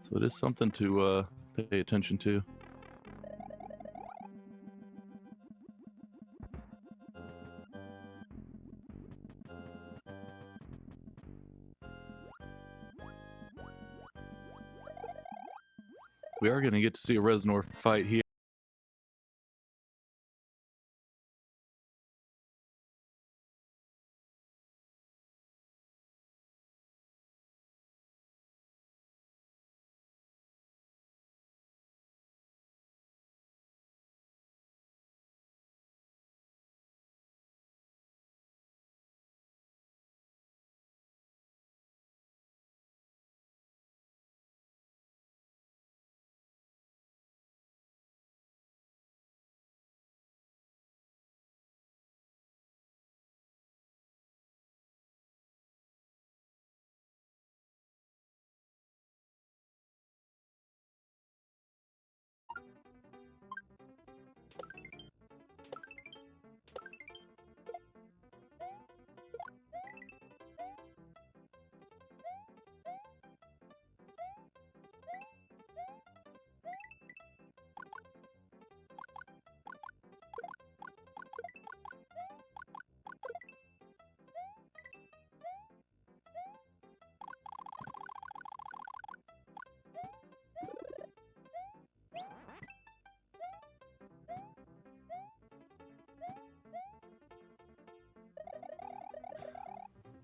So it is something to pay attention to. We are going to get to see a Reznor fight here.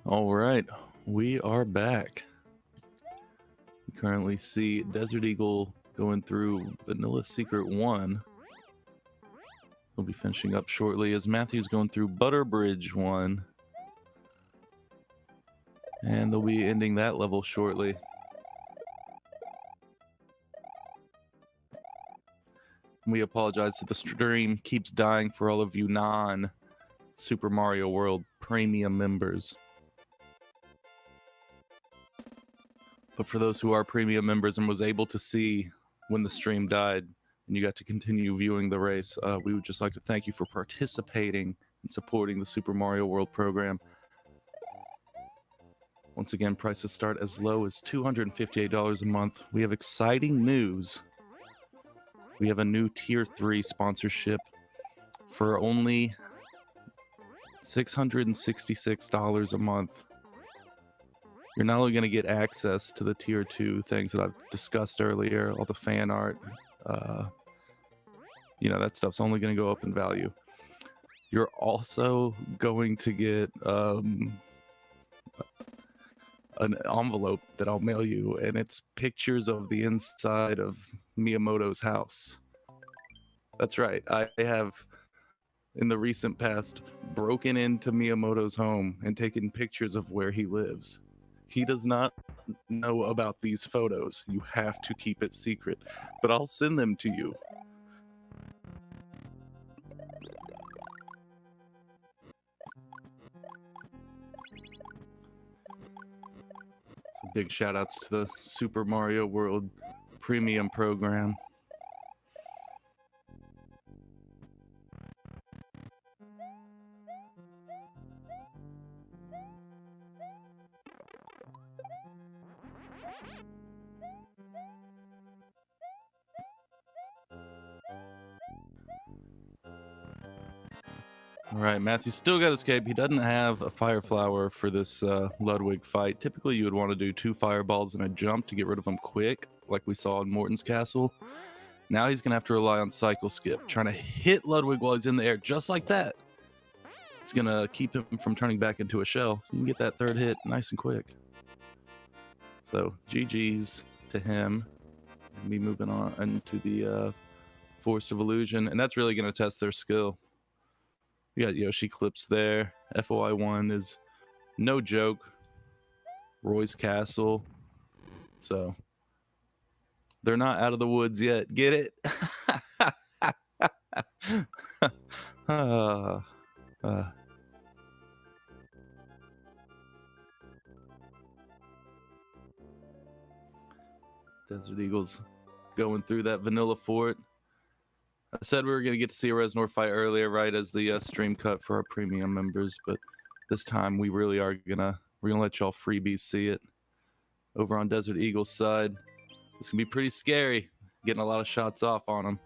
All right, we are back. We currently see Desert Eagle going through Vanilla Secret 1. We'll be finishing up shortly as Matthew's going through Butter Bridge 1. And they'll be ending that level shortly. We apologize that the stream keeps dying for all of you non-Super Mario World Premium members. But for those who are Premium members and was able to see when the stream died and you got to continue viewing the race, we would just like to thank you for participating and supporting the Super Mario World program. Once again, prices start as low as $258 a month. We have exciting news. We have a new Tier 3 sponsorship for only $666 a month. You're not only going to get access to the Tier 2 things that I've discussed earlier, all the fan art, that stuff's only going to go up in value. You're also going to get an envelope that I'll mail you, and it's pictures of the inside of Miyamoto's house. That's right. I have, in the recent past, broken into Miyamoto's home and taken pictures of where he lives. He does not know about these photos. You have to keep it secret, but I'll send them to you. So big shout outs to the Super Mario World Premium program. All right, Matthew still got his cape. He doesn't have a fire flower for this Ludwig fight. Typically, you would want to do 2 fireballs and a jump to get rid of him quick, like we saw in Morton's castle. Now he's going to have to rely on cycle skip, trying to hit Ludwig while he's in the air, just like that. It's going to keep him from turning back into a shell. You can get that 3rd hit nice and quick. So, GG's to him. He's going to be moving on into the Forest of Illusion, and that's really going to test their skill. We got Yoshi clips there. FOI1 is no joke. Roy's Castle. So they're not out of the woods yet. Get it? Desert Eagles going through that vanilla fort. I said we were going to get to see a Reznor fight earlier, right, as the stream cut for our premium members, but this time we really are we're gonna let y'all freebies see it. Over on Desert Eagle's side, it's gonna be pretty scary, getting a lot of shots off on them.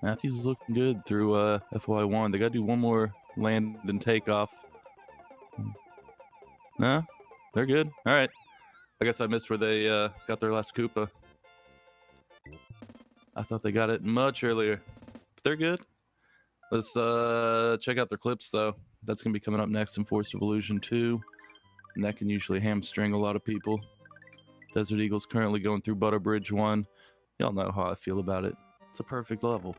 Matthew's looking good through FY1. They got to do one more land and takeoff. No, they're good. All right. I guess I missed where they got their last Koopa. I thought they got it much earlier. But they're good. Let's check out their clips, though. That's going to be coming up next in Force of Illusion 2. And that can usually hamstring a lot of people. Desert Eagle's currently going through Butter Bridge 1. Y'all know how I feel about it. It's a perfect level.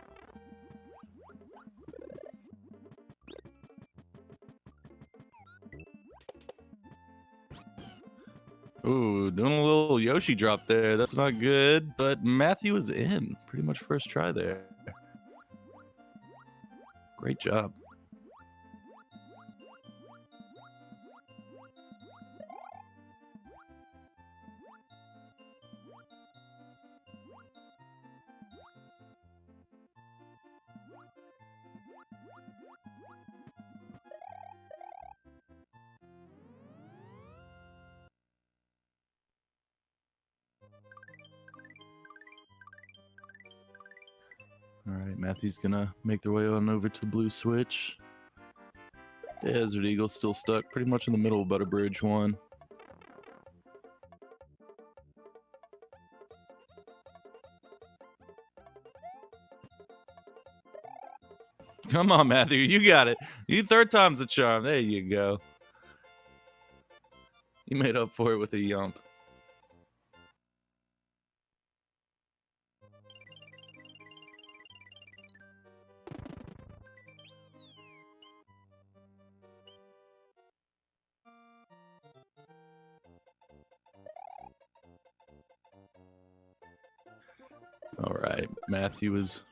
Ooh, doing a little Yoshi drop there. That's not good, but Matthew is in. Pretty much first try there. Great job. All right, Matthew's gonna make their way on over to the blue switch. Desert Eagle still stuck pretty much in the middle of Butter Bridge 1. Come on, Matthew, you got it. You 3rd time's a charm. There you go. You made up for it with a yump. All right, Matthew is...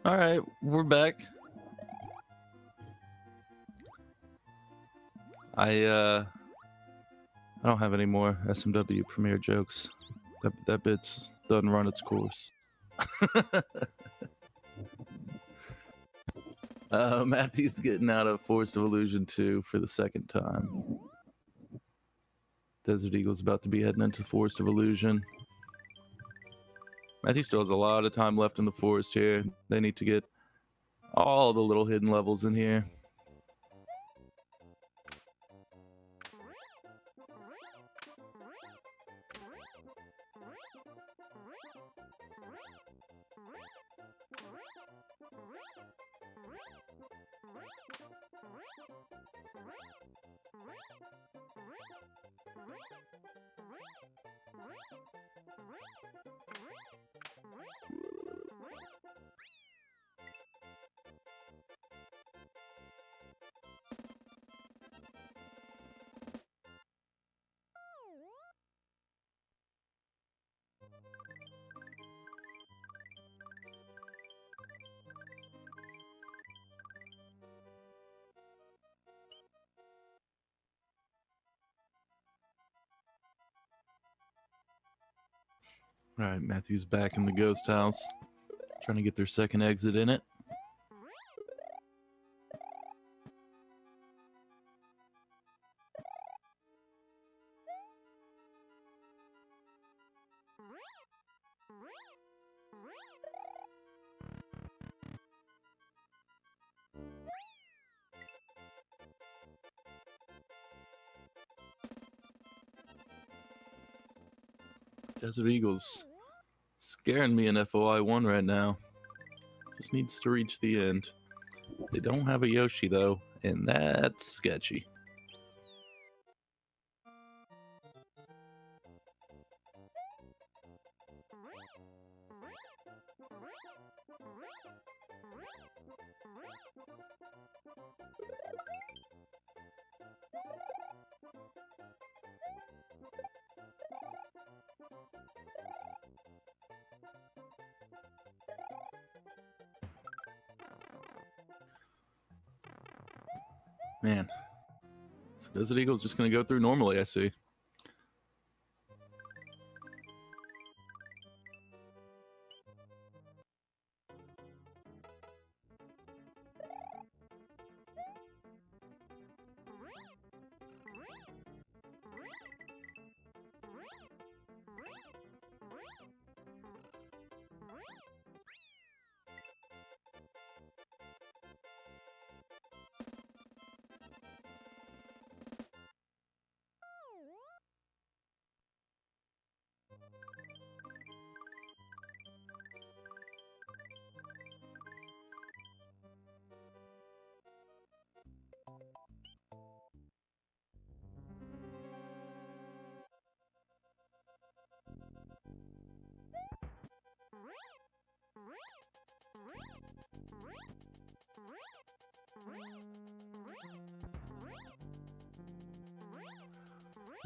All right, we're back. I don't have any more SMW premiere jokes. That bit's done run its course. Matthew's getting out of Force of Illusion 2 for the 2nd time. Desert Eagle's about to be heading into Forest of Illusion. Matthew still has a lot of time left in the forest here. They need to get all the little hidden levels in here. All right, Matthew's back in the ghost house, trying to get their second exit in it. Desert Eagles scaring me in FOI 1 right now. Just needs to reach the end. They don't have a Yoshi though, and that's sketchy. Man, so Desert Eagle's just gonna go through normally, I see.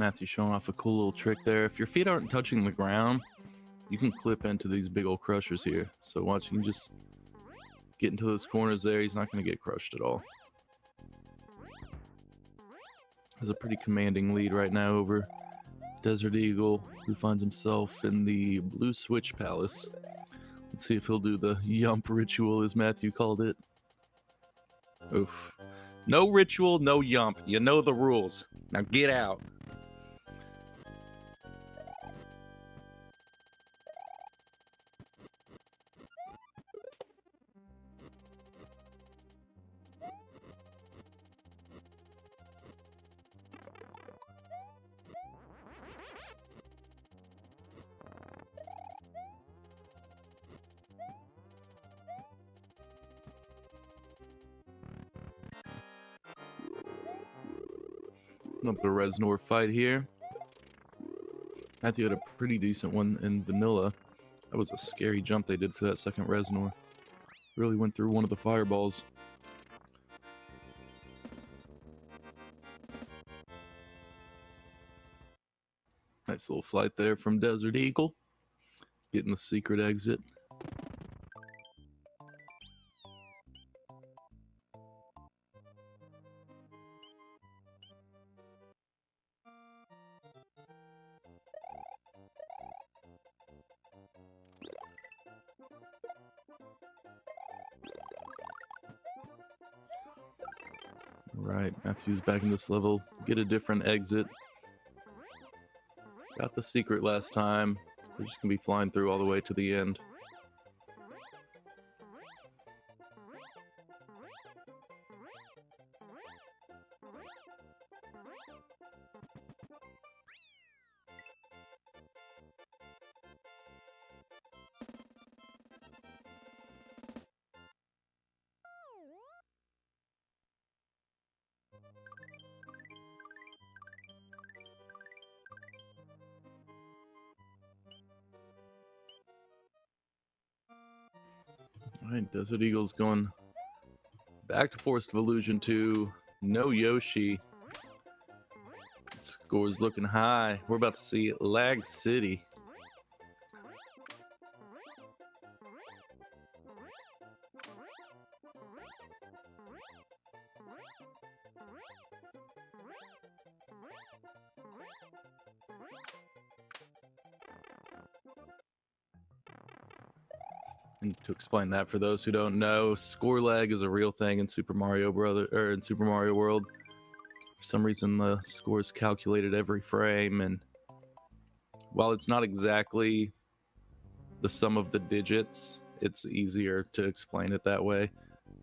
Matthew showing off a cool little trick there. If your feet aren't touching the ground, you can clip into these big old crushers here. So watch, you can just get into those corners there. He's not going to get crushed at all. Has a pretty commanding lead right now over Desert Eagle, who finds himself in the Blue Switch Palace. Let's see if he'll do the yump ritual, as Matthew called it. Oof. No ritual, no yump. You know the rules. Now get out. Another Reznor fight here. Matthew had a pretty decent one in vanilla. That was a scary jump they did for that second Reznor. Really went through one of the fireballs. Nice little flight there from Desert Eagle. Getting the secret exit. Alright, Matthew's back in this level. Get a different exit. Got the secret last time. They're just gonna be flying through all the way to the end. All right, Desert Eagle's going back to Forest of Illusion 2. No Yoshi. Score's looking high. We're about to see Lag City. And to explain that for those who don't know, score lag is a real thing in Super Mario World. For some reason, the score is calculated every frame, and while it's not exactly the sum of the digits, it's easier to explain it that way.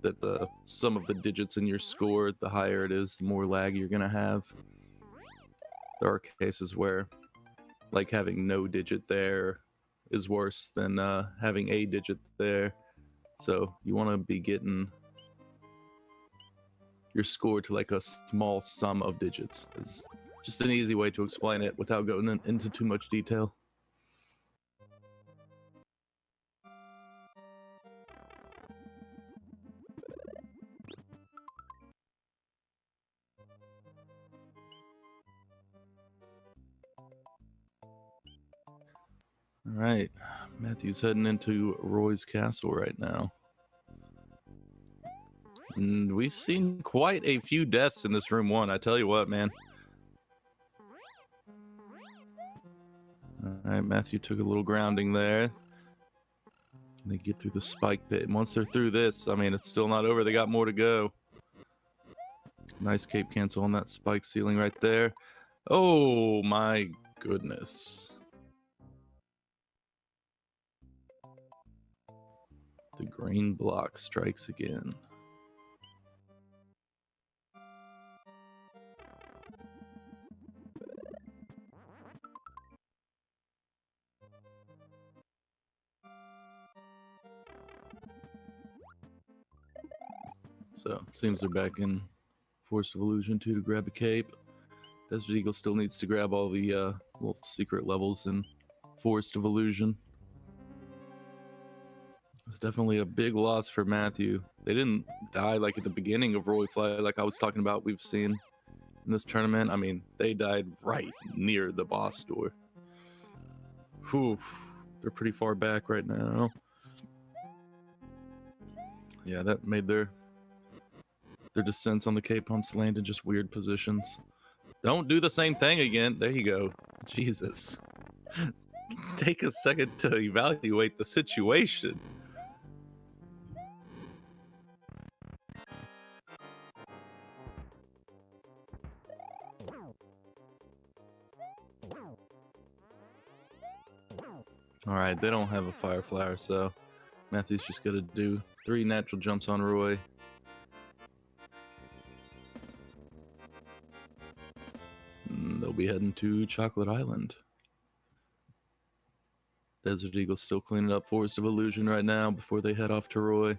That the sum of the digits in your score, the higher it is, the more lag you're gonna have. There are cases where, like, having no digit there is worse than having a digit there. So you want to be getting your score to like a small sum of digits. Is just an easy way to explain it without going into too much detail. All right, Matthew's heading into Roy's castle right now. And we've seen quite a few deaths in this room 1. I tell you what, man. All right, Matthew took a little grounding there. Can they get through the spike pit? And once they're through this, I mean, it's still not over. They got more to go. Nice cape cancel on that spike ceiling right there. Oh my goodness. The green block strikes again. So it seems they're back in Forest of Illusion 2 to grab a cape. Desert Eagle still needs to grab all the little secret levels in Forest of Illusion. It's definitely a big loss for Matthew. They didn't die like at the beginning of Roy Fly, like I was talking about we've seen in this tournament. I mean, they died right near the boss door. Whew, they're pretty far back right now. Yeah, that made their descents on the K-pumps land in just weird positions. Don't do the same thing again. There you go. Jesus. Take a second to evaluate the situation. Alright, they don't have a fire flower, so Matthew's just gonna do 3 natural jumps on Roy. And they'll be heading to Chocolate Island. Desert Eagle's still cleaning up Forest of Illusion right now before they head off to Roy.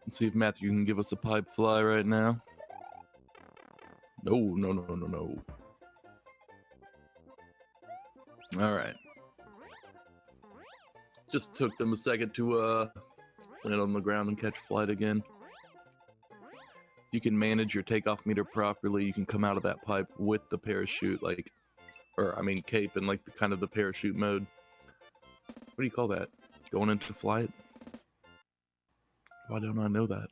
Let's see if Matthew can give us a pipe fly right now. No. Alright. Just took them a second to land on the ground and catch flight again. You can manage your takeoff meter properly. You can come out of that pipe with the parachute, cape and like the kind of the parachute mode. What do you call that? Going into flight? Why don't I know that?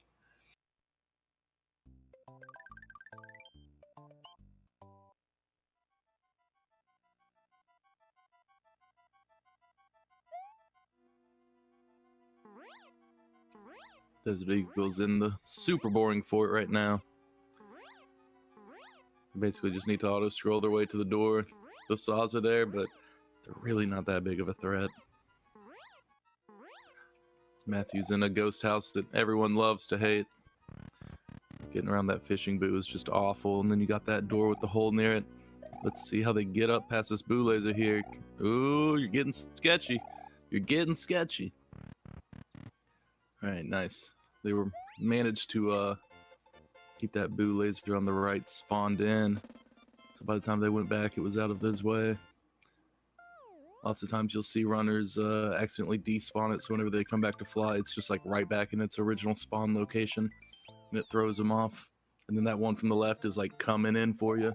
Desert Eagle's in the super boring fort right now. Basically just need to auto scroll their way to the door. The saws are there, but they're really not that big of a threat. Matthew's in a ghost house that everyone loves to hate. Getting around that fishing boo is just awful. And then you got that door with the hole near it. Let's see how they get up past this boo laser here. Ooh, you're getting sketchy. You're getting sketchy. All right, nice. They were managed to keep that boo laser on the right spawned in. So by the time they went back, it was out of his way. Lots of times you'll see runners accidentally despawn it, so whenever they come back to fly, it's just like right back in its original spawn location, and it throws them off. And then that one from the left is like coming in for you.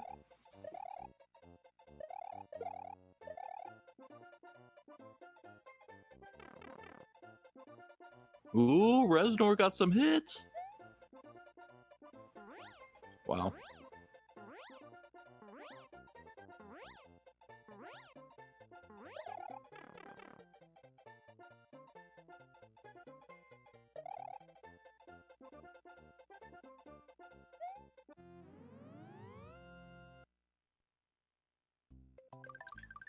Ooh, Reznor got some hits. Wow.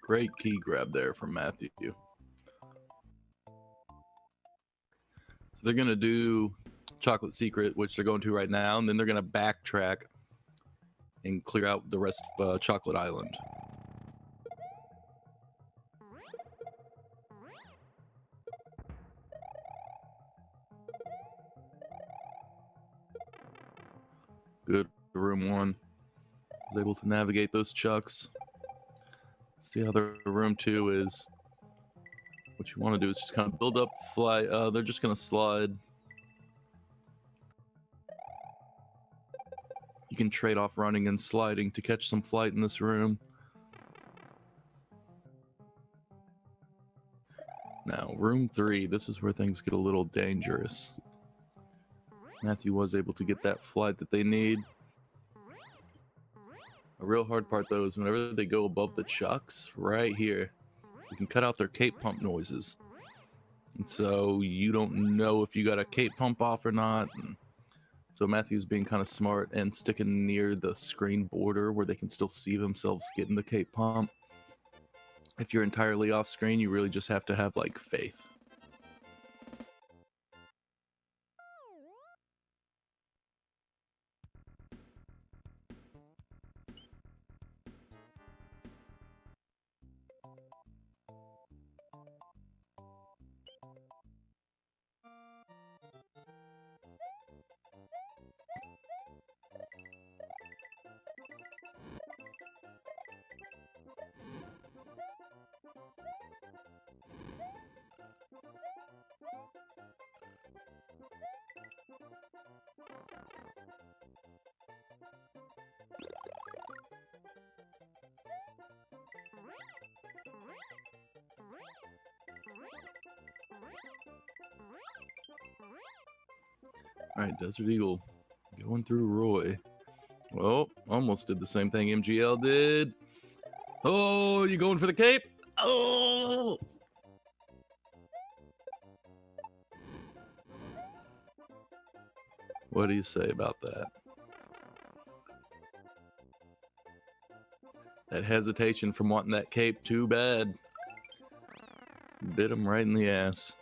Great key grab there from Matthew. So they're going to do Chocolate Secret, which they're going to right now, and then they're going to backtrack and clear out the rest of Chocolate Island. Good. Room 1 was able to navigate those chucks. Let's see how the room 2 is. What you want to do is just kind of build up, fly. They're just going to slide. You can trade off running and sliding to catch some flight in this room. Now, room 3, this is where things get a little dangerous. Matthew was able to get that flight that they need. A real hard part, though, is whenever they go above the chucks, right here, you can cut out their cape pump noises. And so you don't know if you got a cape pump off or not. And so Matthew's being kind of smart and sticking near the screen border where they can still see themselves getting the cape pump. If you're entirely off screen, you really just have to have, like, faith. All right, Desert Eagle going through Roy. Well, almost did the same thing MGL did. Oh, you going for the cape? Oh! What do you say about that? That hesitation from wanting that cape too bad. Bit him right in the ass.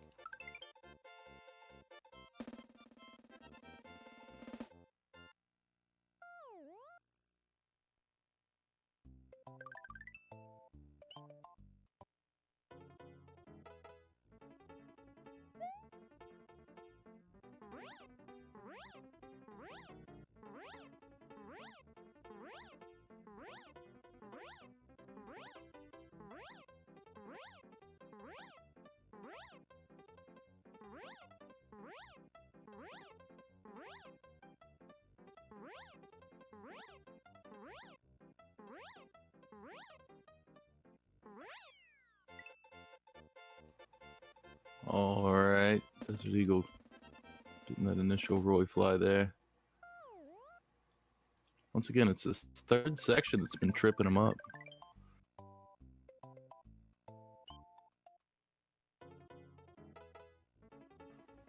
All right, Desert Eagle getting that initial Roy fly there. Once again, it's this third section that's been tripping him up.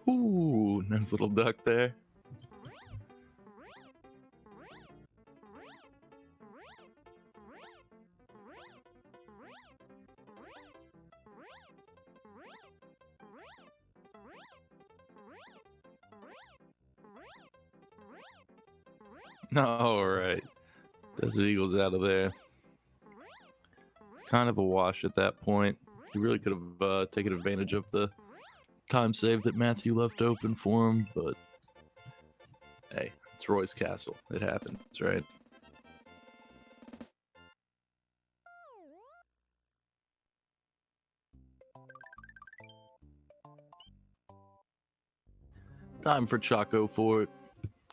Ooh, nice little duck there. All right. Desert Eagle's out of there. It's kind of a wash at that point. He really could have taken advantage of the time save that Matthew left open for him, but hey, it's Roy's castle. It happens, right? Time for Choco Fort,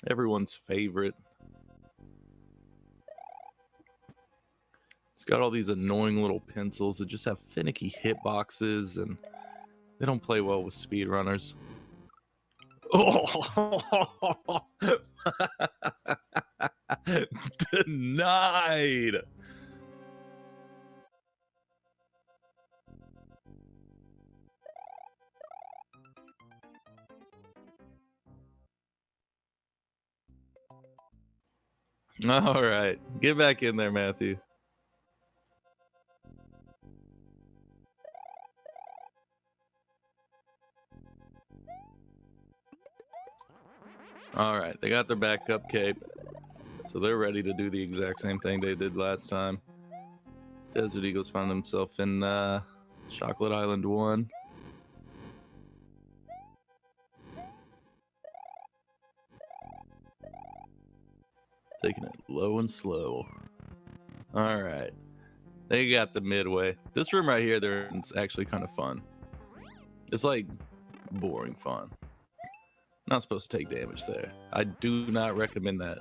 everyone's favorite. It's got all these annoying little pencils that just have finicky hitboxes, and they don't play well with speedrunners. Oh! Denied! All right, get back in there, Matthew. All right, they got their backup cape, so they're ready to do the exact same thing they did last time. Desert Eagles found himself in Chocolate Island 1. Taking it low and slow. All right. They got the midway. This room right here, it's actually kind of fun. It's like boring fun. Not supposed to take damage there. I do not recommend that.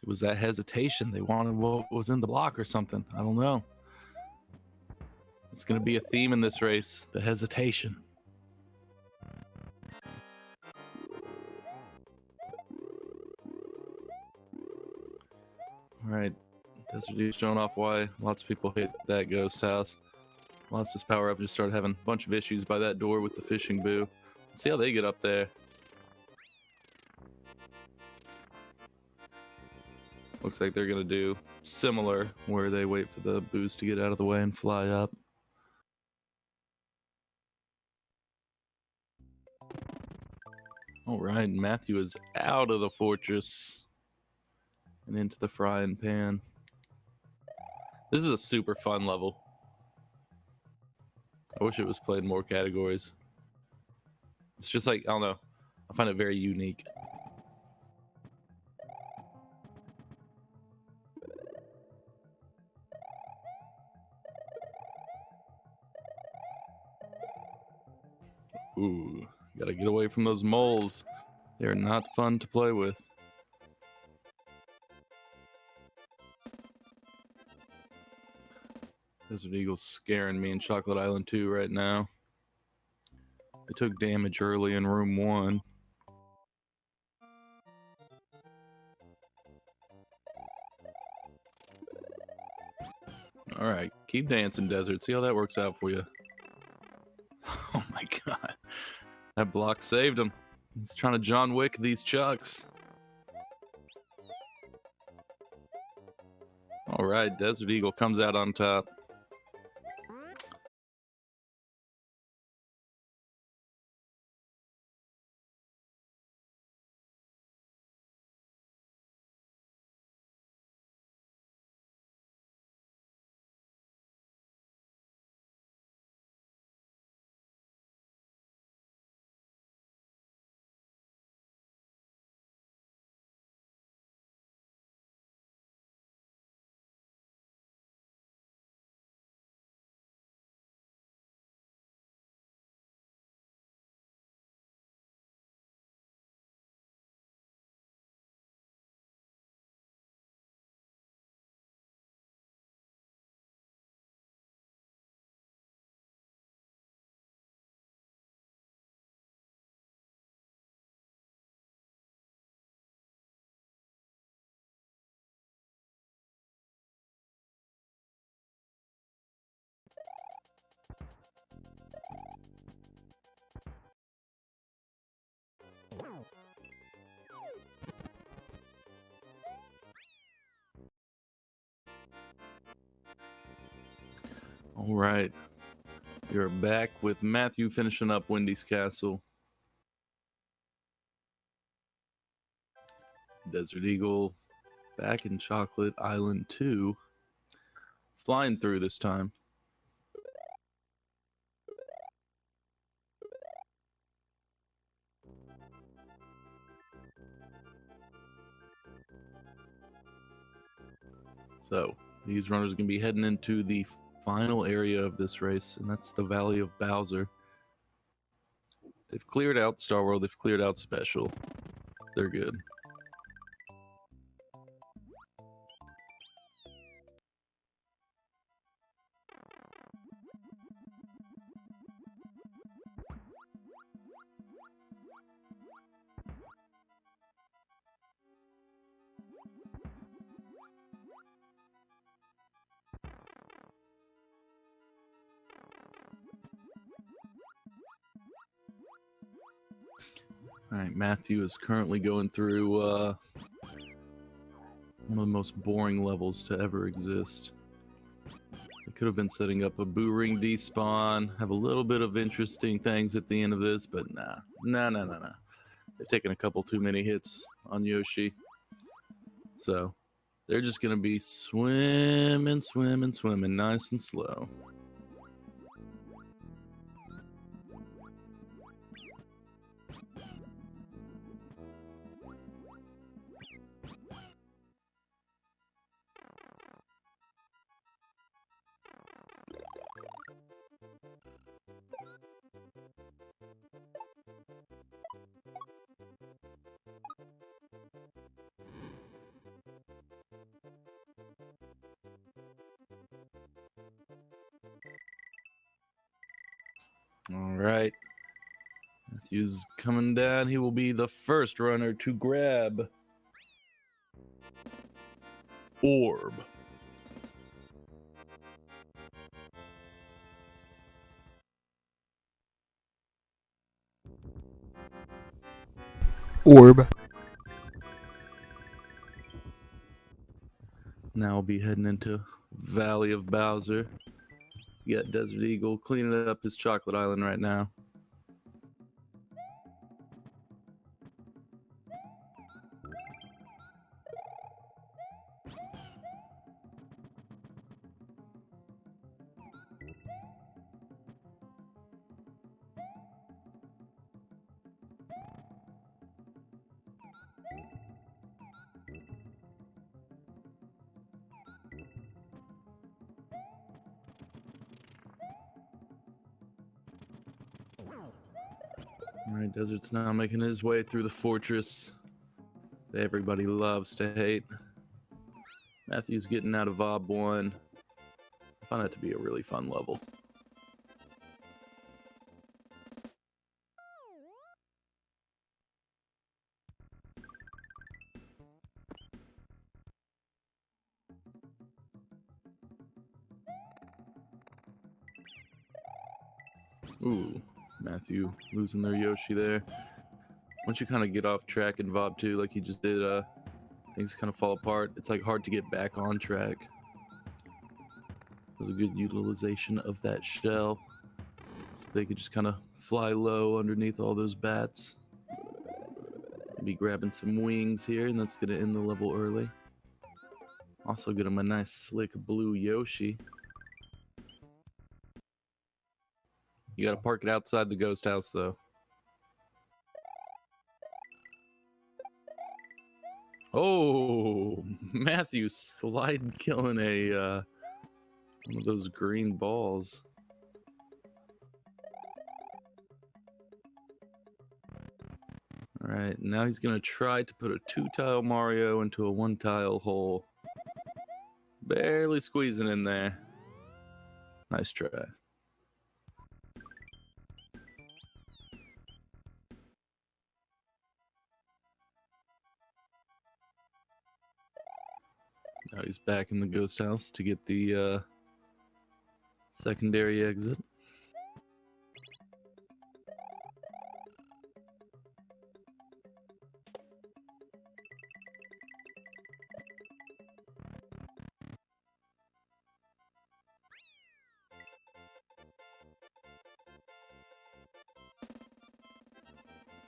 It was that hesitation. They wanted what was in the block or something. I don't know. It's going to be a theme in this race, the hesitation. All right, Desert Eagle's showing off why lots of people hate that ghost house. Lots of power up just started having a bunch of issues by that door with the fishing boo. Let's see how they get up there. Looks like they're gonna do similar, where they wait for the boos to get out of the way and fly up. All right, Matthew is out of the fortress and into the frying pan. This is a super fun level. I wish it was played in more categories. It's just like, I don't know, I find it very unique. Ooh, gotta get away from those moles. They're not fun to play with. Desert Eagle's scaring me in Chocolate Island 2 right now. They took damage early in room 1. Alright, keep dancing, Desert. See how that works out for you. Oh my god. That block saved him. He's trying to John Wick these chucks. Alright, Desert Eagle comes out on top. Alright. You're back with Matthew finishing up Wendy's Castle. Desert Eagle back in Chocolate Island 2. Flying through this time. So, these runners are going to be heading into the final area of this race, and that's the Valley of Bowser. They've cleared out Star World, they've cleared out Special. They're good. Alright, Matthew is currently going through one of the most boring levels to ever exist. They could have been setting up a Boo Ring despawn, have a little bit of interesting things at the end of this, but nah. They've taken a couple too many hits on Yoshi. So, they're just going to be swimming, nice and slow. All right. Matthew's coming down. He will be the first runner to grab Orb. Orb. Now we'll be heading into Valley of Bowser. You got Desert Eagle cleaning up his Chocolate Island right now. Alright, Desert's now making his way through the fortress that everybody loves to hate. Matthew's getting out of Vob 1. I find that to be a really fun level. Ooh, Matthew losing their Yoshi there. Once you kind of get off track in Vob 2 like you just did, things kind of fall apart. It's like hard to get back on track. It was a good utilization of that shell. So they could just kind of fly low underneath all those bats. Be grabbing some wings here, and that's going to end the level early. Also get him a nice slick blue Yoshi. You got to park it outside the ghost house, though. Oh, Matthew slide killing a one of those green balls. All right, now he's gonna try to put a 2-tile Mario into a 1-tile hole. Barely squeezing in there. Nice try. Now he's back in the ghost house to get the secondary exit.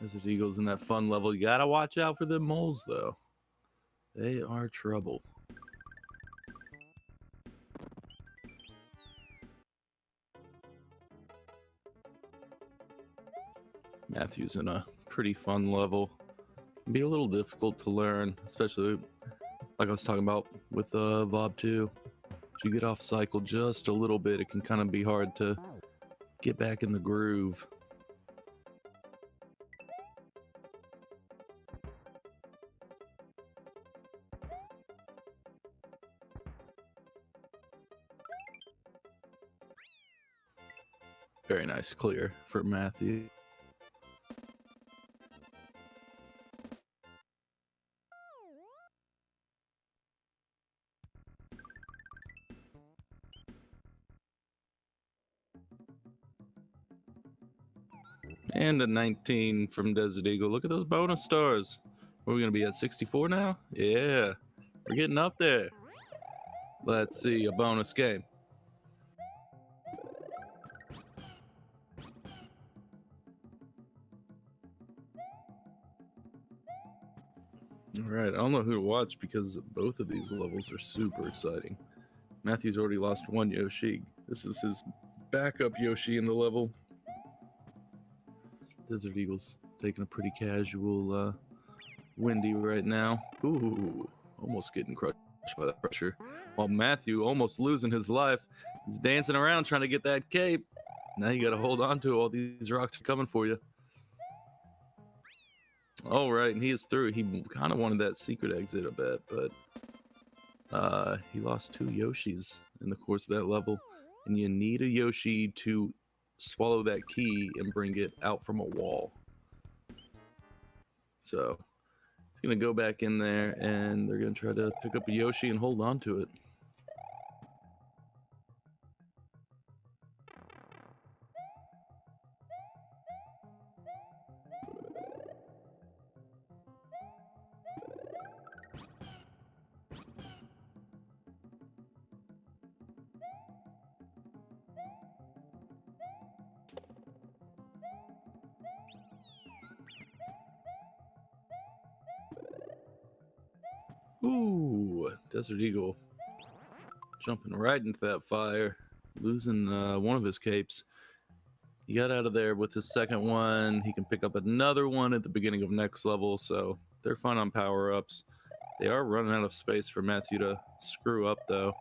Desert Eagle's in that fun level. You gotta watch out for them moles, though. They are trouble. Matthew's in a pretty fun level. Can be a little difficult to learn, especially like I was talking about with Vob 2. If you get off cycle just a little bit, it can kind of be hard to get back in the groove. Very nice clear for Matthew. And a 19 from Desert Eagle. Look at those bonus stars. What are we going to be at 64 now? Yeah, we're getting up there. Let's see a bonus game. All right, I don't know who to watch because both of these levels are super exciting. Matthew's already lost one Yoshi. This is his backup Yoshi in the level. Desert Eagle's taking a pretty casual windy right now. Ooh, almost getting crushed by that pressure. While Matthew almost losing his life. He's dancing around trying to get that cape. Now you got to hold on to it. All these rocks are coming for you. All right, and he is through. He kind of wanted that secret exit a bit, but he lost two Yoshis in the course of that level. And you need a Yoshi to swallow that key and bring it out from a wall. So it's going to go back in there, and they're going to try to pick up a Yoshi and hold on to it. Ooh, Desert Eagle jumping right into that fire, losing one of his capes. He got out of there with his second one. He can pick up another one at the beginning of next level, so they're fun on power-ups. They are running out of space for Matthew to screw up, though.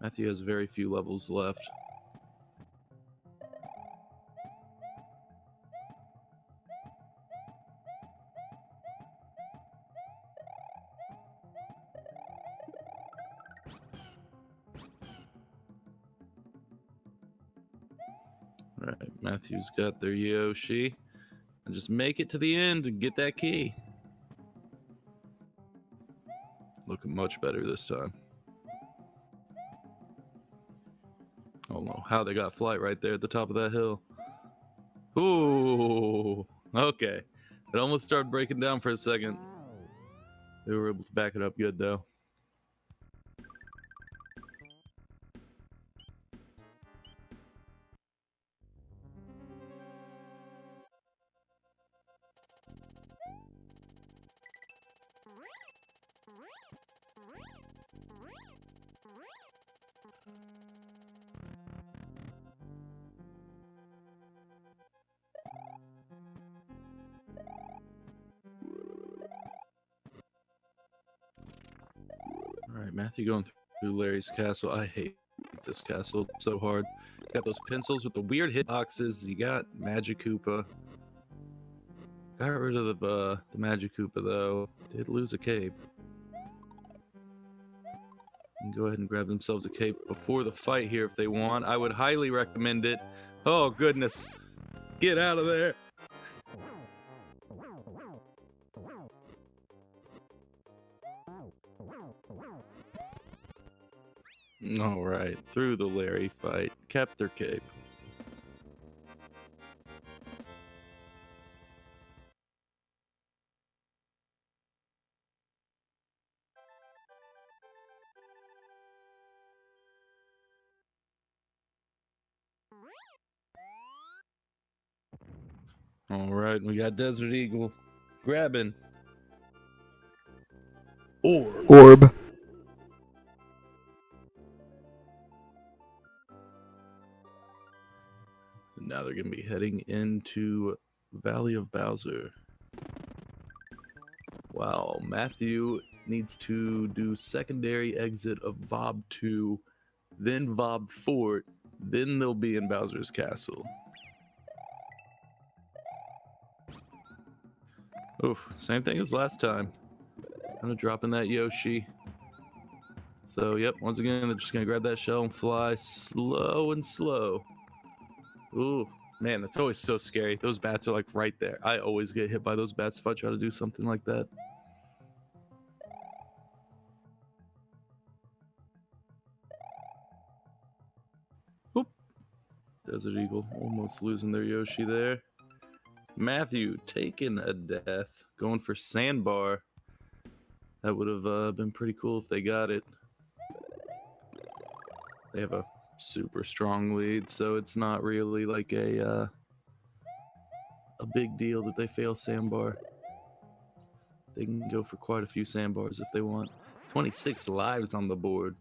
Matthew has very few levels left. All right, Matthew's got their Yoshi. And just make it to the end and get that key. Looking much better this time. I don't know how they got flight right there at the top of that hill. Ooh, okay. It almost started breaking down for a second. They were able to back it up good, though. All right, Matthew going through Larry's castle. I hate this castle so hard. Got those pencils with the weird hitboxes. You got Magic Koopa. Got rid of the Magic Koopa, though. Did lose a cape. And go ahead and grab themselves a cape before the fight here if they want. I would highly recommend it. Oh, goodness. Get out of there. All right, through the Larry fight, kept their cape. All right, we got Desert Eagle grabbing. Orb. Now they're going to be heading into Valley of Bowser. Wow, Matthew needs to do secondary exit of Vob 2, then Vob Fort, then they'll be in Bowser's Castle. Oof, same thing as last time. I'm gonna drop in that Yoshi. So, yep, once again, they're just gonna grab that shell and fly slow and slow. Ooh, man, that's always so scary. Those bats are like right there. I always get hit by those bats if I try to do something like that. Oop. Desert Eagle almost losing their Yoshi there. Matthew taking a death, going for Sandbar. That would have been pretty cool if they got it. They have a super strong lead, so it's not really like a big deal that they fail Sandbar. They can go for quite a few Sandbars if they want. 26 lives on the board.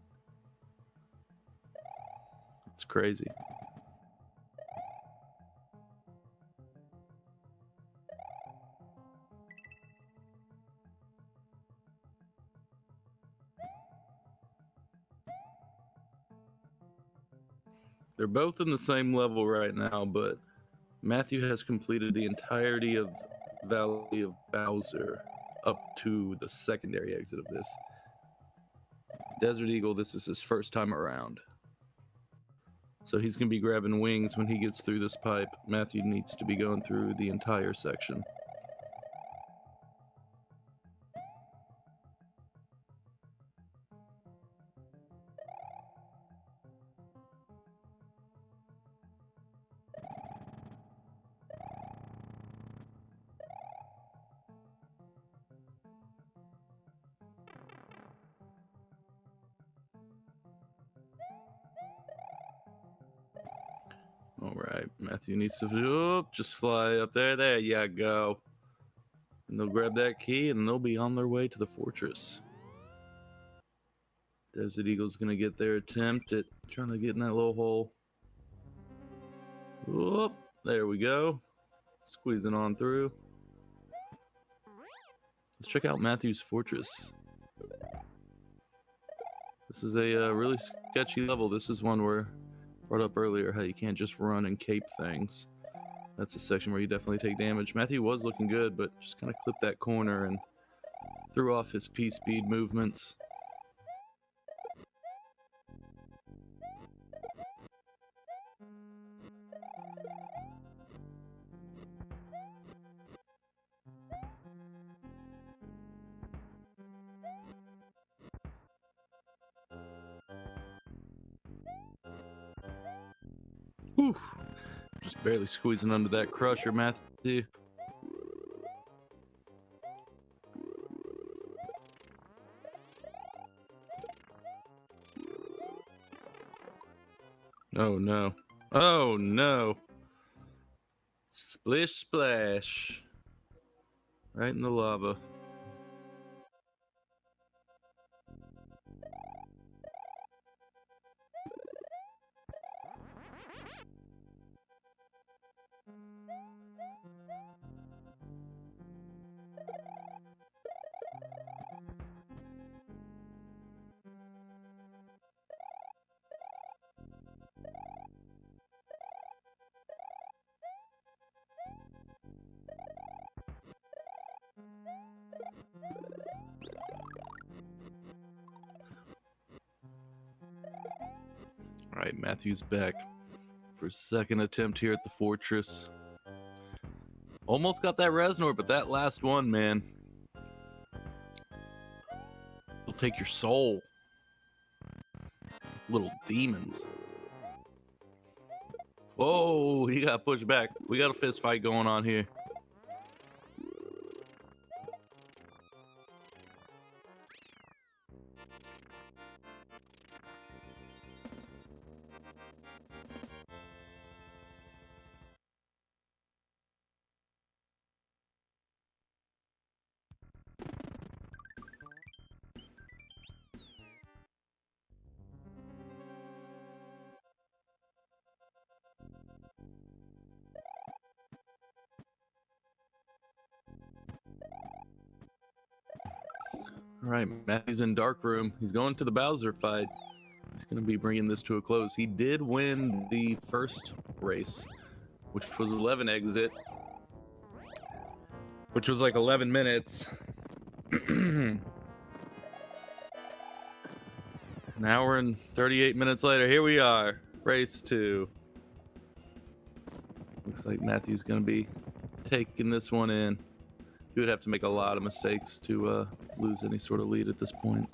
It's crazy. They're both in the same level right now, but Matthew has completed the entirety of Valley of Bowser up to the secondary exit of this. Desert Eagle, this is his first time around. So he's going to be grabbing wings when he gets through this pipe. Matthew needs to be going through the entire section. All right, Matthew needs to just fly up there. There you go. And they'll grab that key and they'll be on their way to the fortress. Desert Eagle's going to get their attempt at trying to get in that little hole. Whoop, there we go. Squeezing on through. Let's check out Matthew's fortress. This is a really sketchy level. This is one where brought up earlier how you can't just run and cape things. That's a section where you definitely take damage. Matthew was looking good, but just kind of clipped that corner and threw off his P-speed movements. Whew. Just barely squeezing under that crusher, Matthew. Oh no. Oh no. Splish splash. Right in the lava. All right, Matthew's back for second attempt here at the fortress. Almost got that Reznor, but that last one, man. They'll take your soul. Little demons. Whoa, he got pushed back. We got a fist fight going on here. All right, Matthew's in dark room. He's going to the Bowser fight. He's going to be bringing this to a close. He did win the first race, which was 11 exit, which was like 11 minutes. An hour and 38 minutes later, here we are, race 2. Looks like Matthew's going to be taking this one in. He would have to make a lot of mistakes to lose any sort of lead at this point.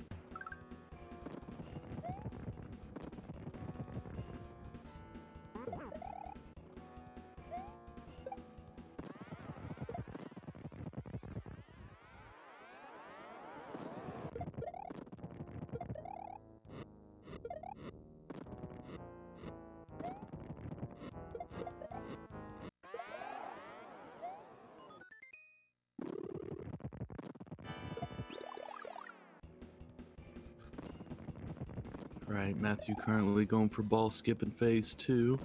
Right, Matthew currently going for ball skip in phase 2.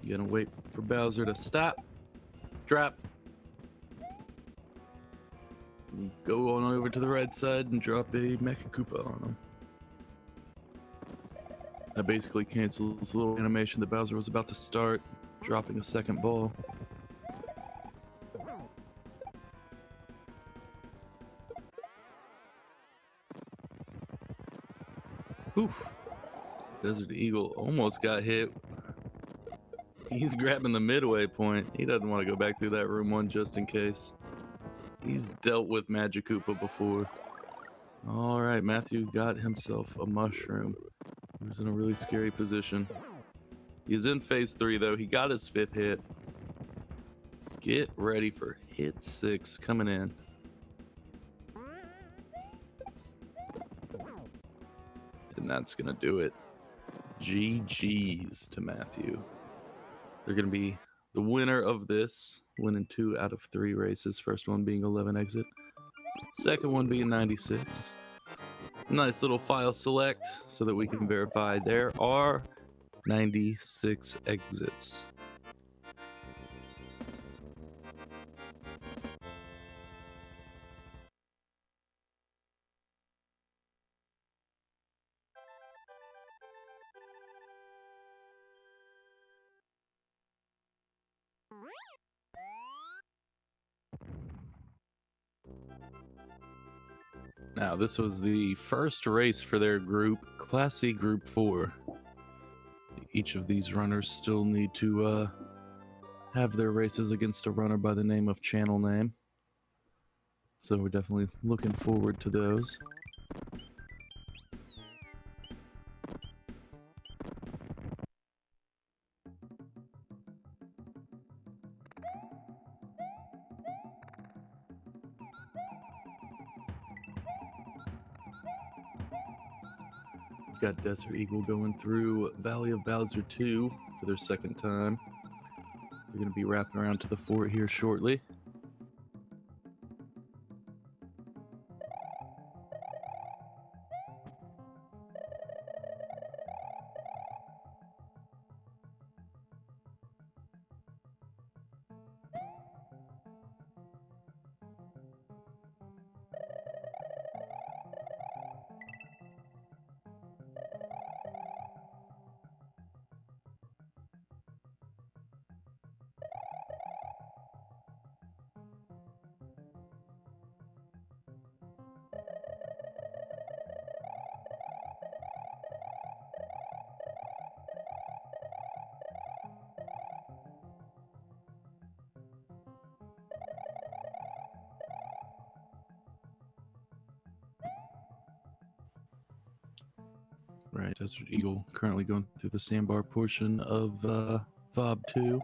You gonna wait for Bowser to stop, drop, and go on over to the right side and drop a Mecha Koopa on him. That basically cancels the little animation that Bowser was about to start, dropping a second ball. Oof. Desert Eagle almost got hit. He's grabbing the midway point. He doesn't want to go back through that room one just in case. He's dealt with Magic Koopa before. All right, Matthew got himself a mushroom. He was in a really scary position. He's in phase 3 though. He got his 5th hit. Get ready for hit 6 coming in. And that's gonna do it. GG's to Matthew. They're gonna be the winner of this, winning 2 out of 3 races. First one being 11 exit, second one being 96. Nice little file select so that we can verify there are 96 exits. Now, this was the first race for their group, Classy Group 4. Each of these runners still need to have their races against a runner by the name of Channel Name. So we're definitely looking forward to those. We've got Desert Eagle going through Valley of Bowser 2 for their second time. They're going to be wrapping around to the fort here shortly. Right, Desert Eagle currently going through the sandbar portion of Vob 2.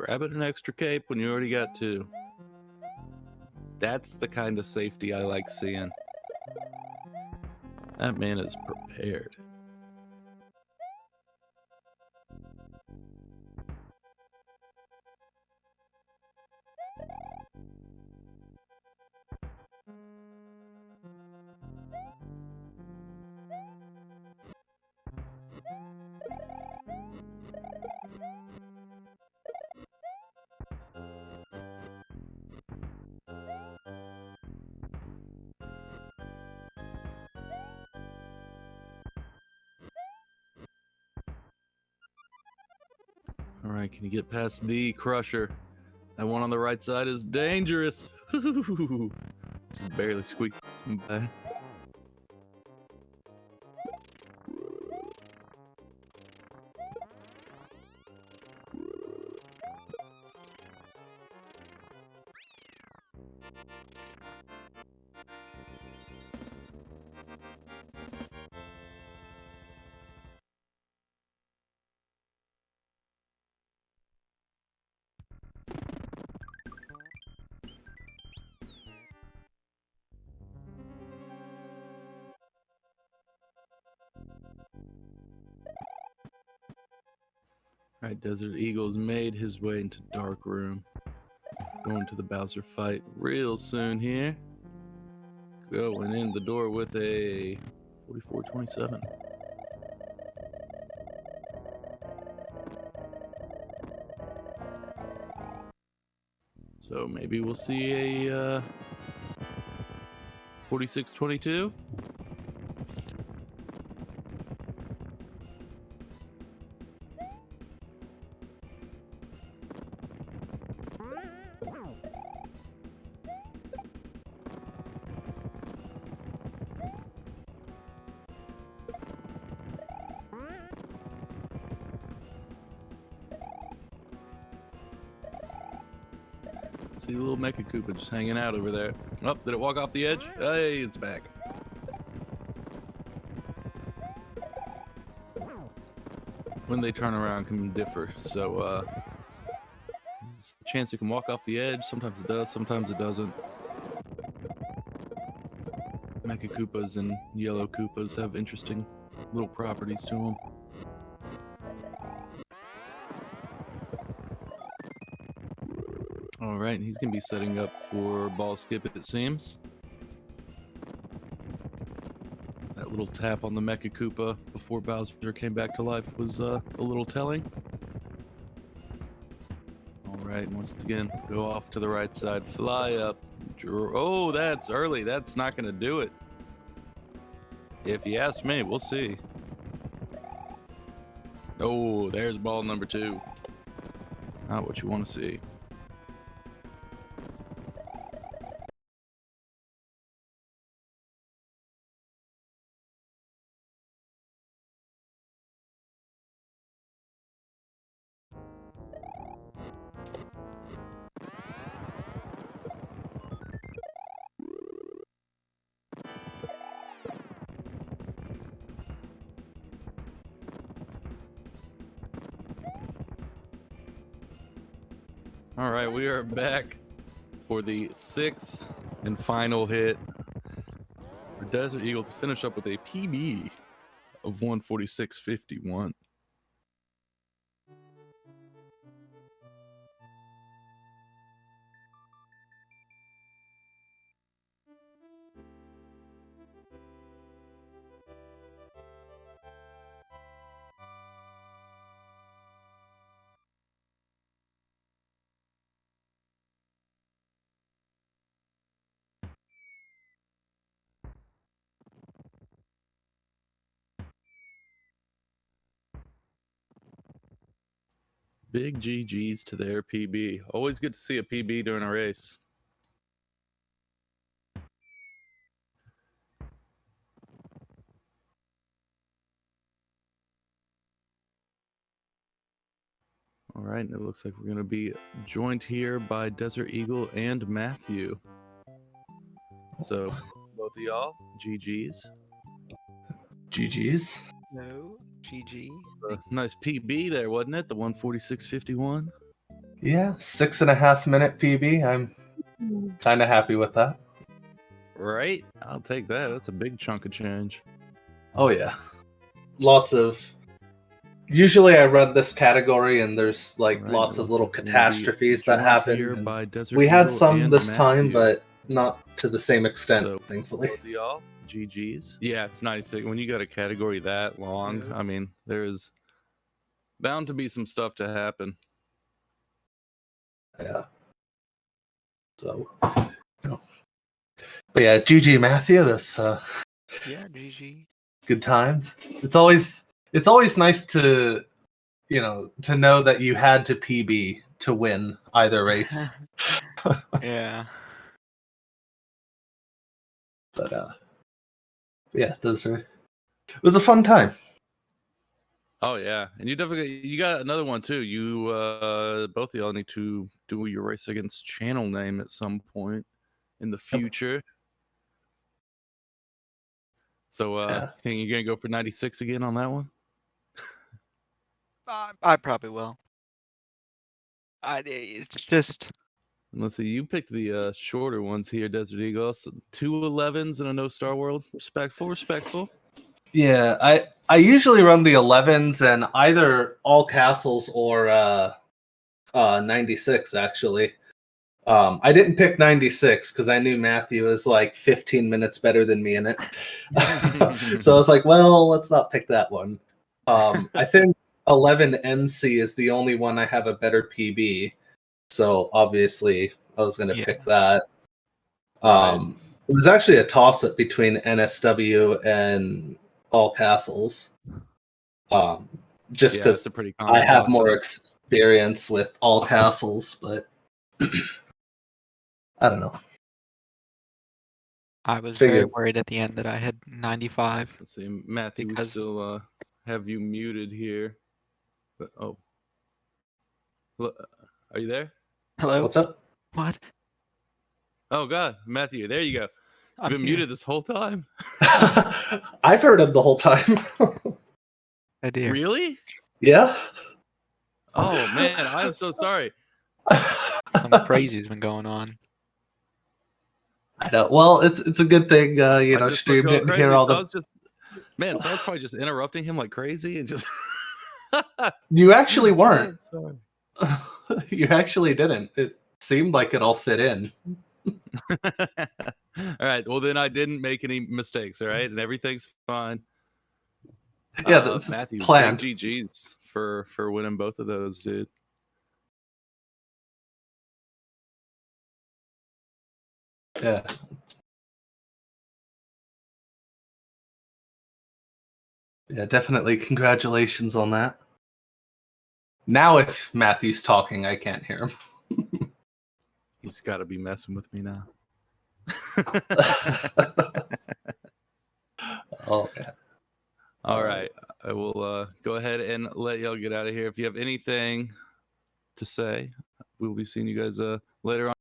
grabbing an extra cape when you already got two. That's the kind of safety I like seeing. That man is prepared. All right, can you get past the crusher? That one on the right side is dangerous. Just barely squeaked by. All right, Desert Eagle's made his way into Dark Room. Going to the Bowser fight real soon here. Going in the door with a 4427. So maybe we'll see a 4622. See the little Mecha Koopa just hanging out over there. Oh, did it walk off the edge? Hey, it's back. When they turn around can differ. So, there's a chance it can walk off the edge. Sometimes it does, sometimes it doesn't. Mecha Koopas and yellow Koopas have interesting little properties to them. All right, he's going to be setting up for ball skip, it seems. That little tap on the Mecha Koopa before Bowser came back to life was a little telling. All right, once again, go off to the right side, fly up. Oh, that's early. That's not going to do it. If you ask me, we'll see. Oh, there's ball number 2. Not what you want to see. All right, we are back for the 6th and final hit for Desert Eagle to finish up with a PB of 146.51. Big GG's to their PB. Always good to see a PB during a race. All right, and it looks like we're going to be joined here by Desert Eagle and Matthew. So, both of y'all, GG's. GG's. No, GG. Nice PB there, wasn't it? The 146.51. Yeah, 6.5 minute PB. I'm kind of happy with that. Right? I'll take that. That's a big chunk of change. Oh yeah, lots of. Usually, I run this category, and there's like Right, lots it of looks little like we're gonna be catastrophes that joined happen. here and by Desert we had Eagle some and this time, Matthew. but not to the same extent, So, thankfully. both of y'all, GG's. Yeah, it's 96. When you got a category that long, I mean, there's bound to be some stuff to happen. Yeah. So, but yeah, GG Matthew. That's Yeah, GG. good times. It's always nice to to know that you had to PB to win either race. Yeah. But yeah, it was a fun time. Oh yeah, and you got another one too. You both of y'all need to do your race against channel name at some point in the future. So Yeah. think you're gonna go for 96 again on that one? I probably will. It's just. Let's see. You picked the shorter ones here, Desert Eagle. So 2 11s and a no Star World. Respectful. Yeah, I usually run the 11s and either all castles or 96 actually. I didn't pick 96 because I knew Matthew was like 15 minutes better than me in it. So I was like, well, let's not pick that one. I think 11 NC is the only one I have a better PB. So obviously I was going to pick that. Right. It was actually a toss-up between NSW and all castles. Just because I have more experience with all castles, but I don't know. I was very worried at the end that I had 95. Let's see, Matthew, we still have you muted here. But look, are you there? Hello? What's up? What? Oh God, Matthew, there you go. You've been muted this whole time. I've heard him the whole time. Oh dear. Really? Yeah. Oh man, I'm so sorry. Some crazy's been going on. I know. Well, it's a good thing, Stream didn't hear all the. Man, someone's probably just interrupting him like crazy and just. You actually weren't. Sorry. You actually didn't. It seemed like it all fit in. All right. Well, then I didn't make any mistakes. All right, and everything's fine. Yeah, that's Matthew, planned. big GGs for winning both of those, dude. Yeah. Yeah, definitely. Congratulations on that. Now, if Matthew's talking, I can't hear him. He's got to be messing with me now. Oh, yeah. All right. I will go ahead and let y'all get out of here. If you have anything to say, we will be seeing you guys later on.